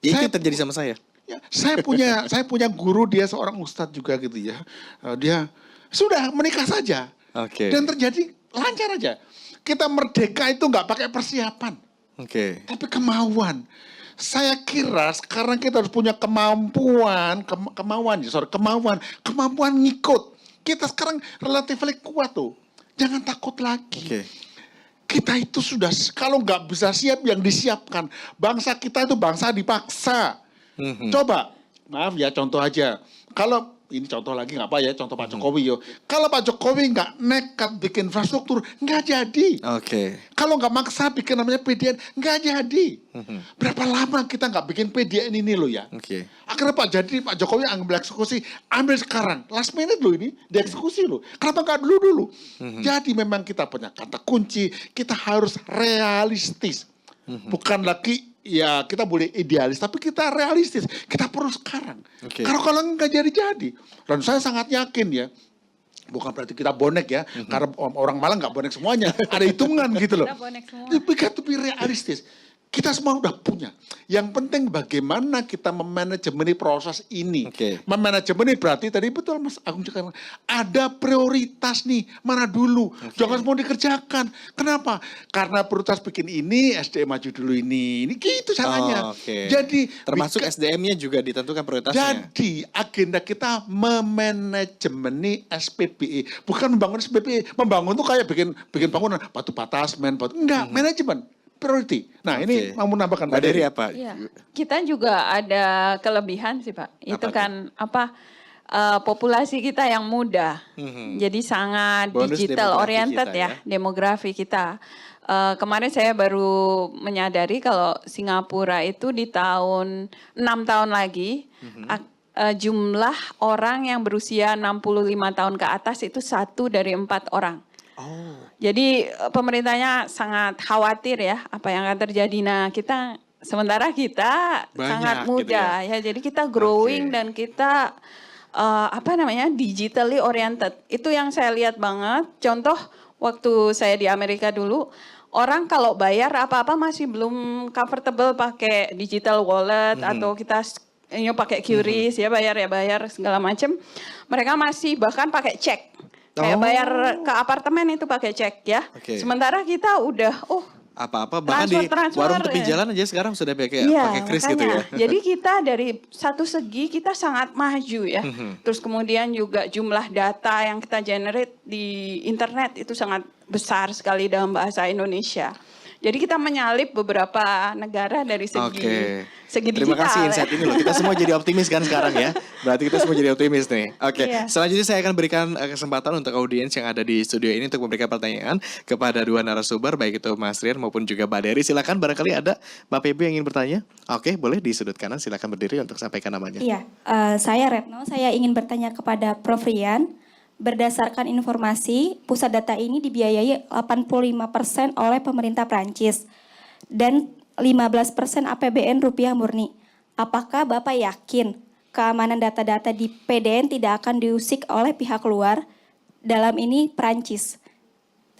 Itu Saya- yang terjadi sama saya. Ya, saya punya guru, dia seorang ustadz juga gitu ya. Dia sudah menikah saja. Oke. Dan terjadi lancar aja. Kita merdeka itu nggak pakai persiapan, Oke. tapi kemauan. Saya kira sekarang kita harus punya kemampuan ngikut. Kita sekarang relatif kuat tuh. Jangan takut lagi. Oke. Kita itu sudah, kalau nggak bisa siap yang disiapkan. Bangsa kita itu bangsa dipaksa. Coba, maaf ya contoh aja. Kalau, ini contoh lagi nggak apa ya, contoh Pak Jokowi yo. Kalau Pak Jokowi nggak nekat bikin infrastruktur, nggak jadi. Oke. Kalau nggak maksa bikin namanya PDN, nggak jadi. Berapa lama kita nggak bikin PDN ini loh ya? Oke. Akhirnya Pak Jokowi ambil eksekusi, ambil sekarang. Last minute loh ini, dieksekusi loh. Kenapa nggak dulu? Jadi memang kita punya kata kunci, kita harus realistis. Bukan lagi, ya kita boleh idealis, tapi kita realistis. Kita perlu sekarang. Oke. Kalau nggak jadi. Dan saya sangat yakin ya, bukan berarti kita bonek ya, karena orang Malang nggak bonek semuanya. Ada hitungan gitu loh. Kita bonek semua. We got to be realistis. Kita semua udah punya. Yang penting bagaimana kita memanajemeni proses ini. Oke. Memanajemeni berarti tadi betul Mas Agung cakap, ada prioritas nih, mana dulu. Jangan semua dikerjakan. Kenapa? Karena prioritas bikin ini, SDM maju dulu ini. Ini gitu caranya. Oke. Jadi Termasuk SDM-nya juga ditentukan prioritasnya. jadi agenda kita memanajemeni SPBE, bukan membangun SPBE. Membangun tuh kayak bikin bangunan batu bata, semen, batu. Enggak, manajemen, priority. Nah, ini Oke. mau menambahkan Mbak Dery apa? Iya. Kita juga ada kelebihan sih Pak. Itu Apa kan populasi kita yang muda. Jadi sangat Bonus digital demografi oriented kita ya, demografi kita. Kemarin saya baru menyadari kalau Singapura itu di tahun 6 tahun lagi jumlah orang yang berusia 65 tahun ke atas itu 1 dari 4 orang. Oh. Jadi pemerintahnya sangat khawatir ya apa yang akan terjadi. Nah sementara kita Banyak sangat gitu muda ya. Jadi kita growing Oke. dan kita digitally oriented. Itu yang saya lihat banget. Contoh waktu saya di Amerika dulu, orang kalau bayar apa-apa masih belum comfortable pakai digital wallet atau kita pakai QRIS ya bayar segala macam. Mereka masih bahkan pakai cek. Kayak bayar ke apartemen itu pakai cek ya. Oke. Sementara kita udah Apa-apa bahkan di Transfer, warung tepi ya. jalan aja sekarang sudah pakai kris gitu ya. Jadi kita dari satu segi kita sangat maju ya. Terus kemudian juga jumlah data yang kita generate di internet itu sangat besar sekali dalam bahasa Indonesia. Jadi kita menyalip beberapa negara dari segi Terima digital. kasih ya. insight ini loh. Kita semua jadi optimis kan sekarang ya. Berarti kita semua jadi optimis nih. Oke. Iya. Selanjutnya saya akan berikan kesempatan untuk audiens yang ada di studio ini untuk memberikan pertanyaan kepada dua narasumber baik itu Mas Rian maupun juga Mbak Dery. Silakan barangkali ada Bapak Ibu yang ingin bertanya. Oke, boleh di sudut kanan silakan berdiri untuk sampaikan namanya. Iya, saya Retno. Saya ingin bertanya kepada Prof. Rian. Berdasarkan informasi, pusat data ini dibiayai 85% oleh pemerintah Prancis dan 15% APBN rupiah murni. Apakah Bapak yakin keamanan data-data di PDN tidak akan diusik oleh pihak luar, dalam ini Prancis?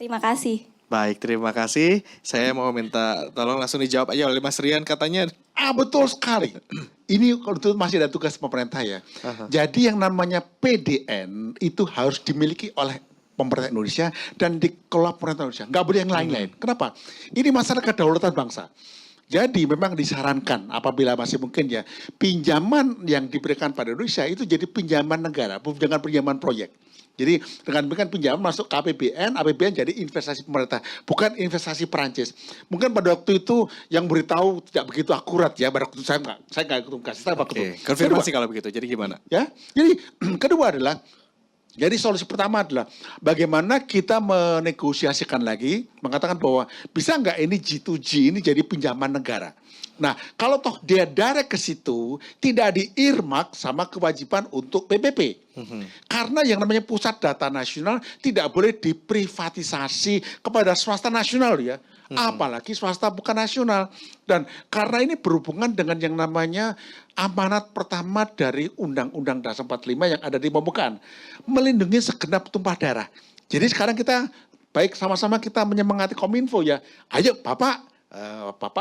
Terima kasih. Baik, terima kasih. Saya mau minta tolong langsung dijawab aja oleh Mas Rian katanya. betul sekali. Ini kalau itu masih ada tugas pemerintah ya. Jadi yang namanya PDN itu harus dimiliki oleh pemerintah Indonesia dan dikelola pemerintah Indonesia. Nggak boleh yang lain-lain. Kenapa? Ini masalah kedaulatan bangsa. Jadi memang disarankan apabila masih mungkin ya pinjaman yang diberikan pada Indonesia itu jadi pinjaman negara, bukan pinjaman proyek. Jadi dengan demikian pinjaman masuk ke APBN jadi investasi pemerintah, bukan investasi Perancis. Mungkin pada waktu itu yang beritahu tidak begitu akurat ya, pada waktu itu saya nggak kasih tahu waktu itu. Konfirmasi kalau begitu. Jadi gimana? Ya, jadi kedua adalah, jadi solusi pertama adalah bagaimana kita menegosiasikan lagi, mengatakan bahwa bisa nggak ini G2G ini jadi pinjaman negara. Nah, kalau toh dia direct ke situ, tidak di-earmark sama kewajiban untuk PPP. Karena yang namanya pusat data nasional tidak boleh diprivatisasi kepada swasta nasional ya. Apalagi swasta bukan nasional. Dan karena ini berhubungan dengan yang namanya amanat pertama dari Undang-Undang Dasar 45 yang ada di pembukaan. Melindungi segenap tumpah darah. Jadi sekarang kita baik sama-sama kita menyemangati Kominfo ya. Ayo Bapak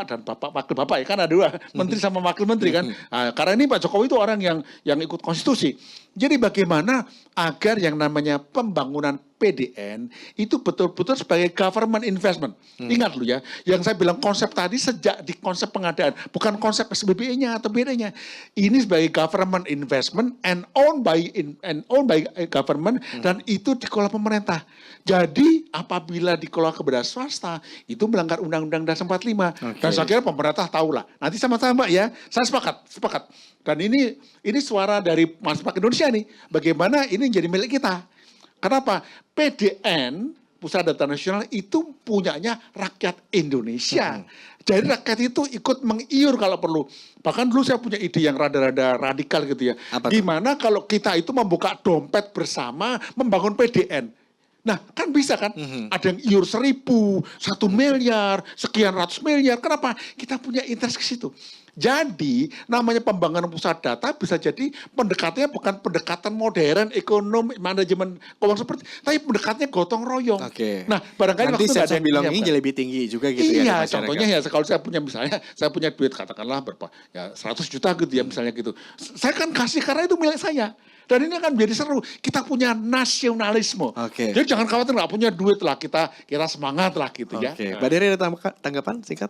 dan wakil Bapak ya kan ada dua menteri sama wakil menteri kan. Karena ini Pak Jokowi itu orang yang ikut konstitusi. Jadi bagaimana agar yang namanya pembangunan PDN itu betul-betul sebagai government investment. Ingat lu ya, yang saya bilang konsep tadi sejak di konsep pengadaan, bukan konsep SBBE-nya atau BD-nya. Ini sebagai government investment and owned by government dan itu dikelola pemerintah. Jadi apabila dikelola kepada swasta itu melanggar Undang-Undang Dasar 45. Dan saya kira pemerintah tahulah. Nanti sama-sama ya, saya sepakat. Dan ini suara dari masyarakat Indonesia nih. Bagaimana ini jadi milik kita. Kenapa? PDN, Pusat Data Nasional itu punyanya rakyat Indonesia. Jadi rakyat itu ikut mengiur kalau perlu. Bahkan dulu saya punya ide yang rada-rada radikal gitu ya. Gimana kalau kita itu membuka dompet bersama membangun PDN. Nah kan bisa kan, ada yang iur 1.000, 1 miliar, sekian ratus miliar. Kenapa? Kita punya interest ke situ. Jadi namanya pembangunan pusat data bisa jadi pendekatannya bukan pendekatan modern, ekonomi, manajemen keuangan seperti, tapi pendekatannya gotong royong. Oke. Nah, barangkali Nanti waktu nggak ada sense of yang belonging menyiapkan. jadi lebih tinggi juga gitu ya di Iya, masyarakat. contohnya ya kalau saya punya misalnya, saya punya duit katakanlah berapa, ya 100 juta gitu ya misalnya gitu. Saya kan kasih karena itu milik saya. Dan ini akan menjadi seru. Kita punya nasionalisme. Oke. Jadi jangan khawatir nggak punya duit lah, kita semangat lah gitu ya. Oke, Mbak Dery ada tanggapan singkat?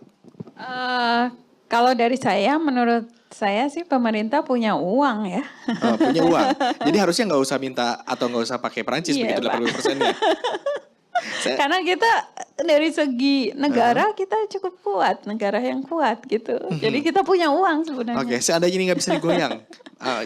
Kalau dari saya, menurut saya sih pemerintah punya uang ya. Oh, punya uang. Jadi harusnya nggak usah minta atau nggak usah pakai Perancis Iya, begitu Pak. 80%-nya. Karena kita dari segi negara kita cukup kuat, negara yang kuat gitu. Jadi kita punya uang sebenarnya. Oke, seandainya ini nggak bisa digoyang,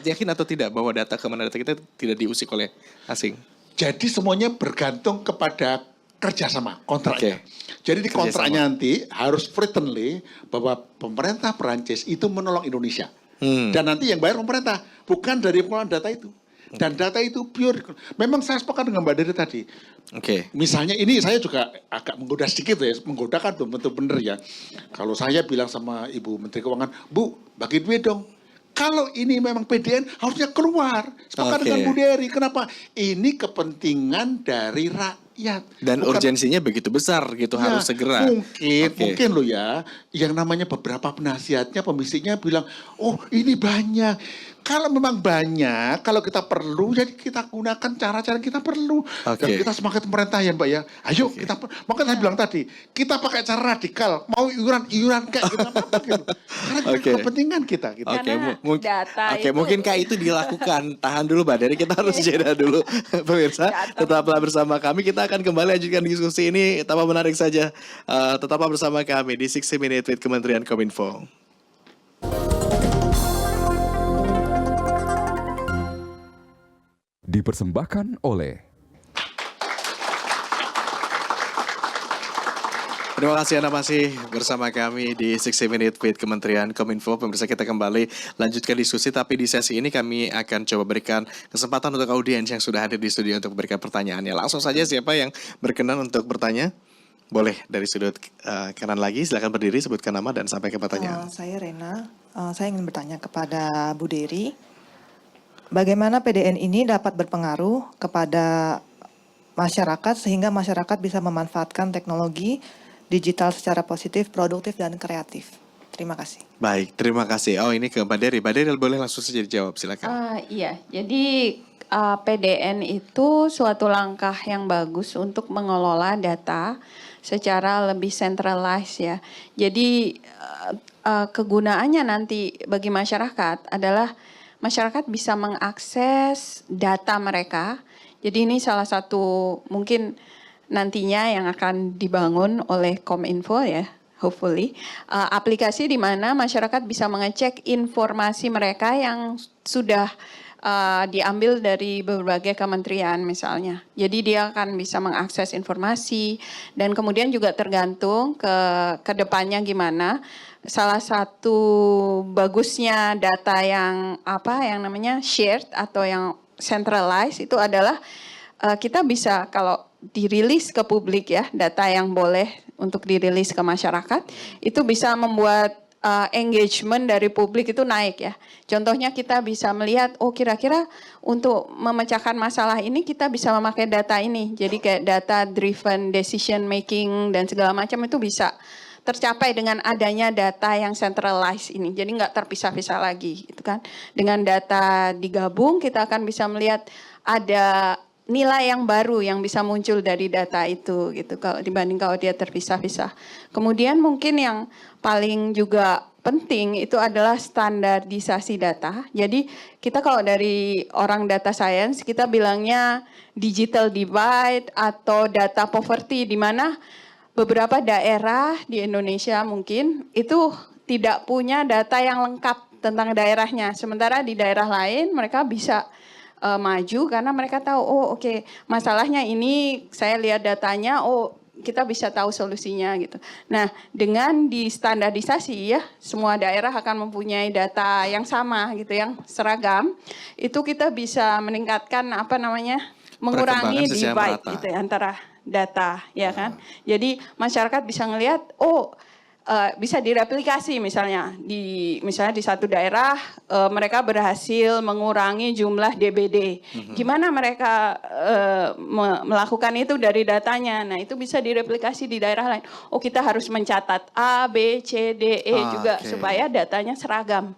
yakin atau tidak bahwa keamanan data kita tidak diusik oleh asing? Jadi semuanya bergantung kepada kerjasama kontraknya. Oke. Jadi di Kerjasama. kontraknya nanti harus writtenly bahwa pemerintah Perancis itu menolong Indonesia. Dan nanti yang bayar pemerintah, bukan dari pengelolaan data itu. Dan data itu pure. Memang saya sepakat dengan Mbak Dery tadi. Oke. Misalnya ini saya juga agak menggoda sedikit ya, menggoda kan belum tentu benar ya. Kalau saya bilang sama Ibu Menteri Keuangan, Bu, bagi duit dong. Kalau ini memang PDN harusnya keluar. Sepakat Oke. dengan Bu Dery. Kenapa? Ini kepentingan dari rakyat. Dan Bukan- urgensinya begitu besar gitu, Ya, harus segera. Mungkin, Oke. mungkin loh ya, yang namanya beberapa penasihatnya, pembisniknya bilang, oh ini banyak. Kalau memang banyak, kalau kita perlu, jadi kita gunakan cara-cara yang kita perlu. Oke. Dan kita semangat pemerintah ya Mbak ya. Ayo kita, makanya saya bilang tadi, kita pakai cara radikal, mau iuran kayak gitu, apa gitu. Karena Oke. kepentingan kita. Gitu. Oke, Karena data oke, itu- mungkinkah itu dilakukan? Tahan dulu Mbak Dery, kita harus jeda dulu. Pemirsa, tetaplah bersama kami. Kita akan kembali lanjutkan diskusi ini. Tambah menarik saja. Tetaplah bersama kami di 60 Minute with Kementerian Kominfo. Dipersembahkan oleh Terima kasih Anda masih bersama kami di 60 Minute with Kementerian Kominfo. Pemirsa, kita kembali lanjutkan diskusi, tapi di sesi ini kami akan coba berikan kesempatan untuk audiens yang sudah hadir di studio untuk memberikan pertanyaannya. Langsung saja, siapa yang berkenan untuk bertanya? Boleh dari sudut kanan lagi, silakan berdiri, sebutkan nama dan sampaikan pertanyaan. Saya Rena, saya ingin bertanya kepada Bu Dery, bagaimana PDN ini dapat berpengaruh kepada masyarakat sehingga masyarakat bisa memanfaatkan teknologi digital secara positif, produktif, dan kreatif. Terima kasih. Baik, terima kasih. Oh, ini ke Mbak Dery. Mbak Dery boleh langsung saja dijawab, silakan. Iya, jadi PDN itu suatu langkah yang bagus untuk mengelola data secara lebih centralized ya. Jadi kegunaannya nanti bagi masyarakat adalah masyarakat bisa mengakses data mereka. Jadi ini salah satu mungkin nantinya yang akan dibangun oleh Kominfo ya, hopefully. Aplikasi di mana masyarakat bisa mengecek informasi mereka yang sudah diambil dari berbagai kementerian misalnya. Jadi dia akan bisa mengakses informasi dan kemudian juga tergantung ke depannya gimana. Salah satu bagusnya data yang namanya shared atau yang centralized itu adalah kita bisa kalau dirilis ke publik ya, data yang boleh untuk dirilis ke masyarakat, itu bisa membuat engagement dari publik itu naik ya. Contohnya kita bisa melihat, oh kira-kira untuk memecahkan masalah ini kita bisa memakai data ini. Jadi kayak data driven decision making dan segala macam itu bisa tercapai dengan adanya data yang centralized ini. Jadi nggak terpisah-pisah lagi gitu kan. Dengan data digabung kita akan bisa melihat ada nilai yang baru yang bisa muncul dari data itu gitu kalau dibanding kalau dia terpisah-pisah. Kemudian mungkin yang paling juga penting itu adalah standarisasi data. Jadi kita kalau dari orang data science kita bilangnya digital divide atau data poverty, di mana beberapa daerah di Indonesia mungkin itu tidak punya data yang lengkap tentang daerahnya. Sementara di daerah lain mereka bisa maju karena mereka tahu, oh oke, masalahnya ini saya lihat datanya, oh kita bisa tahu solusinya gitu. Nah dengan distandarisasi ya, semua daerah akan mempunyai data yang sama gitu, yang seragam, itu kita bisa meningkatkan mengurangi Perkembangan secara divide merata. gitu ya, antara data ya kan. Jadi masyarakat bisa ngelihat, oh bisa direplikasi misalnya di satu daerah mereka berhasil mengurangi jumlah DBD. Gimana mereka melakukan itu dari datanya? Nah, itu bisa direplikasi di daerah lain. Oh, kita harus mencatat A, B, C, D, E juga supaya datanya seragam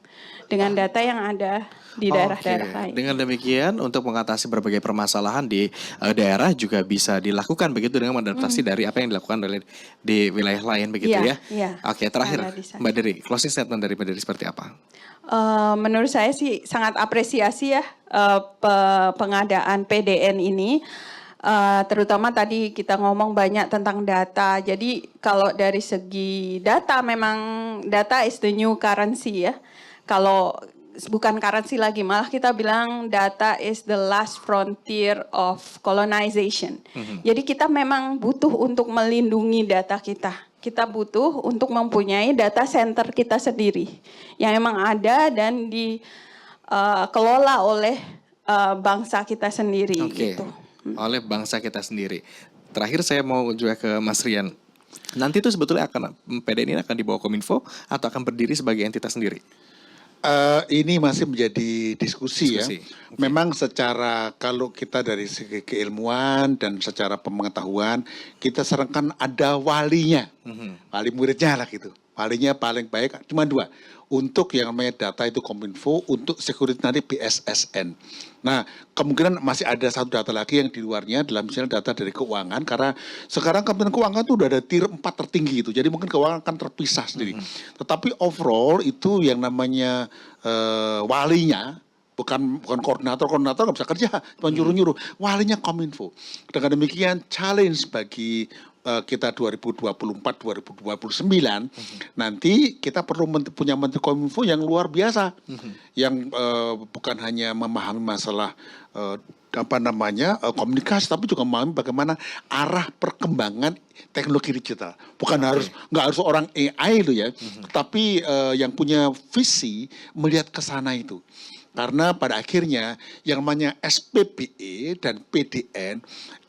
dengan data yang ada di daerah-daerah lain. Dengan demikian untuk mengatasi berbagai permasalahan di daerah juga bisa dilakukan begitu dengan mengadaptasi dari apa yang dilakukan di wilayah lain begitu Iya, ya. iya. Oke, terakhir Ada di sana. Mbak Dery, closing statement dari Mbak Dery seperti apa? Menurut saya sih sangat apresiasi ya pengadaan PDN ini. Terutama tadi kita ngomong banyak tentang data. Jadi kalau dari segi data memang data is the new currency ya. Kalau bukan currency lagi, malah kita bilang data is the last frontier of colonization. Jadi kita memang butuh untuk melindungi data kita. Kita butuh untuk mempunyai data center kita sendiri yang memang ada dan dikelola oleh bangsa kita sendiri. Oke, Gitu. oleh bangsa kita sendiri. Terakhir saya mau juga ke Mas Rian. Nanti itu sebetulnya PDN ini akan dibawa Kominfo atau akan berdiri sebagai entitas sendiri? Ini masih menjadi diskusi ya. Diskusi. Memang secara kalau kita dari segi keilmuan dan secara pengetahuan kita serangkan ada walinya, wali muridnya lah gitu. Walinya paling baik cuma 2. Untuk yang namanya data itu Kominfo, untuk security nanti BSSN. Nah, kemungkinan masih ada satu data lagi yang di luarnya dalam misalnya data dari keuangan, karena sekarang Kementerian Keuangan itu udah ada tier 4 tertinggi itu, jadi mungkin keuangan akan terpisah sendiri. Tetapi overall itu yang namanya walinya, bukan koordinator nggak bisa kerja, cuma nyuruh-nyuruh. Walinya Kominfo. Dengan demikian challenge bagi kita 2024-2029 nanti kita perlu punya Menteri Kominfo yang luar biasa, yang bukan hanya memahami masalah komunikasi, tapi juga memahami bagaimana arah perkembangan teknologi digital. Bukan nggak harus orang AI itu ya, tapi yang punya visi melihat ke sana itu. Karena pada akhirnya yang namanya SPPE dan PDN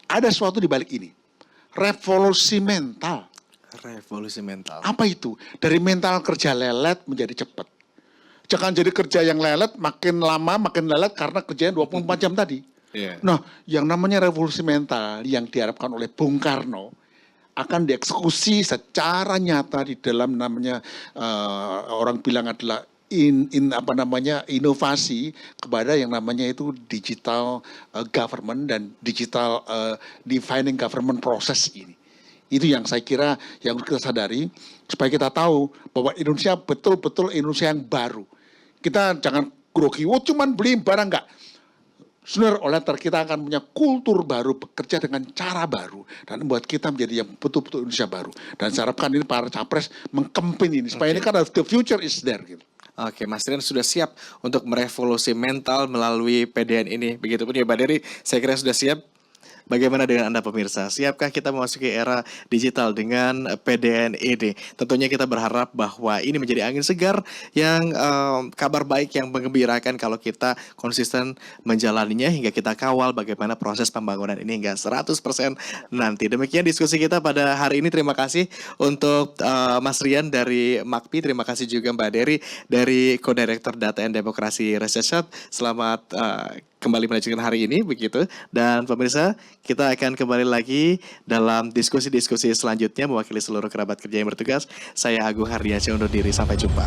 ada sesuatu di balik ini. Revolusi mental. Revolusi mental. Apa itu? Dari mental kerja lelet menjadi cepat. Jangan jadi kerja yang lelet, makin lama makin lelet karena kerjanya 24 jam tadi. Yeah. Nah, yang namanya revolusi mental yang diharapkan oleh Bung Karno akan dieksekusi secara nyata di dalam namanya orang bilang adalah inovasi kepada yang namanya itu digital government dan digital defining government process ini. Itu yang saya kira yang kita sadari supaya kita tahu bahwa Indonesia betul-betul Indonesia yang baru. Kita jangan grogi, cuman beli barang enggak. Sooner or later kita akan punya kultur baru, bekerja dengan cara baru dan membuat kita menjadi yang betul-betul Indonesia baru. Dan saya harapkan ini para capres mengkampen ini supaya ini kan the future is there gitu. Oke, Mas Rian sudah siap untuk merevolusi mental melalui PDN ini. Begitupun ya Mbak Dery, saya kira sudah siap. Bagaimana dengan Anda pemirsa? Siapkah kita memasuki era digital dengan PDN ini? Tentunya kita berharap bahwa ini menjadi angin segar yang kabar baik yang menggembirakan kalau kita konsisten menjalaninya hingga kita kawal bagaimana proses pembangunan ini hingga 100% nanti. Demikian diskusi kita pada hari ini. Terima kasih untuk Mas Rian dari MAKPI. Terima kasih juga Mbak Dery dari Co-Director Data and Democracy Research. Selamat kembali melanjutkan hari ini begitu. Dan pemirsa, kita akan kembali lagi dalam diskusi-diskusi selanjutnya mewakili seluruh kerabat kerja yang bertugas. Saya Agung Hardiansyah undur diri, sampai jumpa.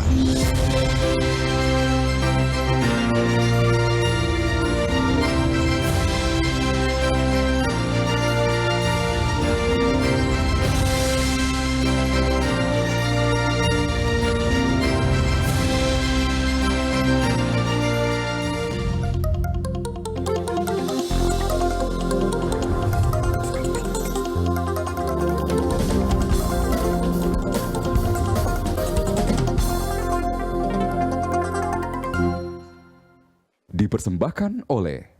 Dipersembahkan oleh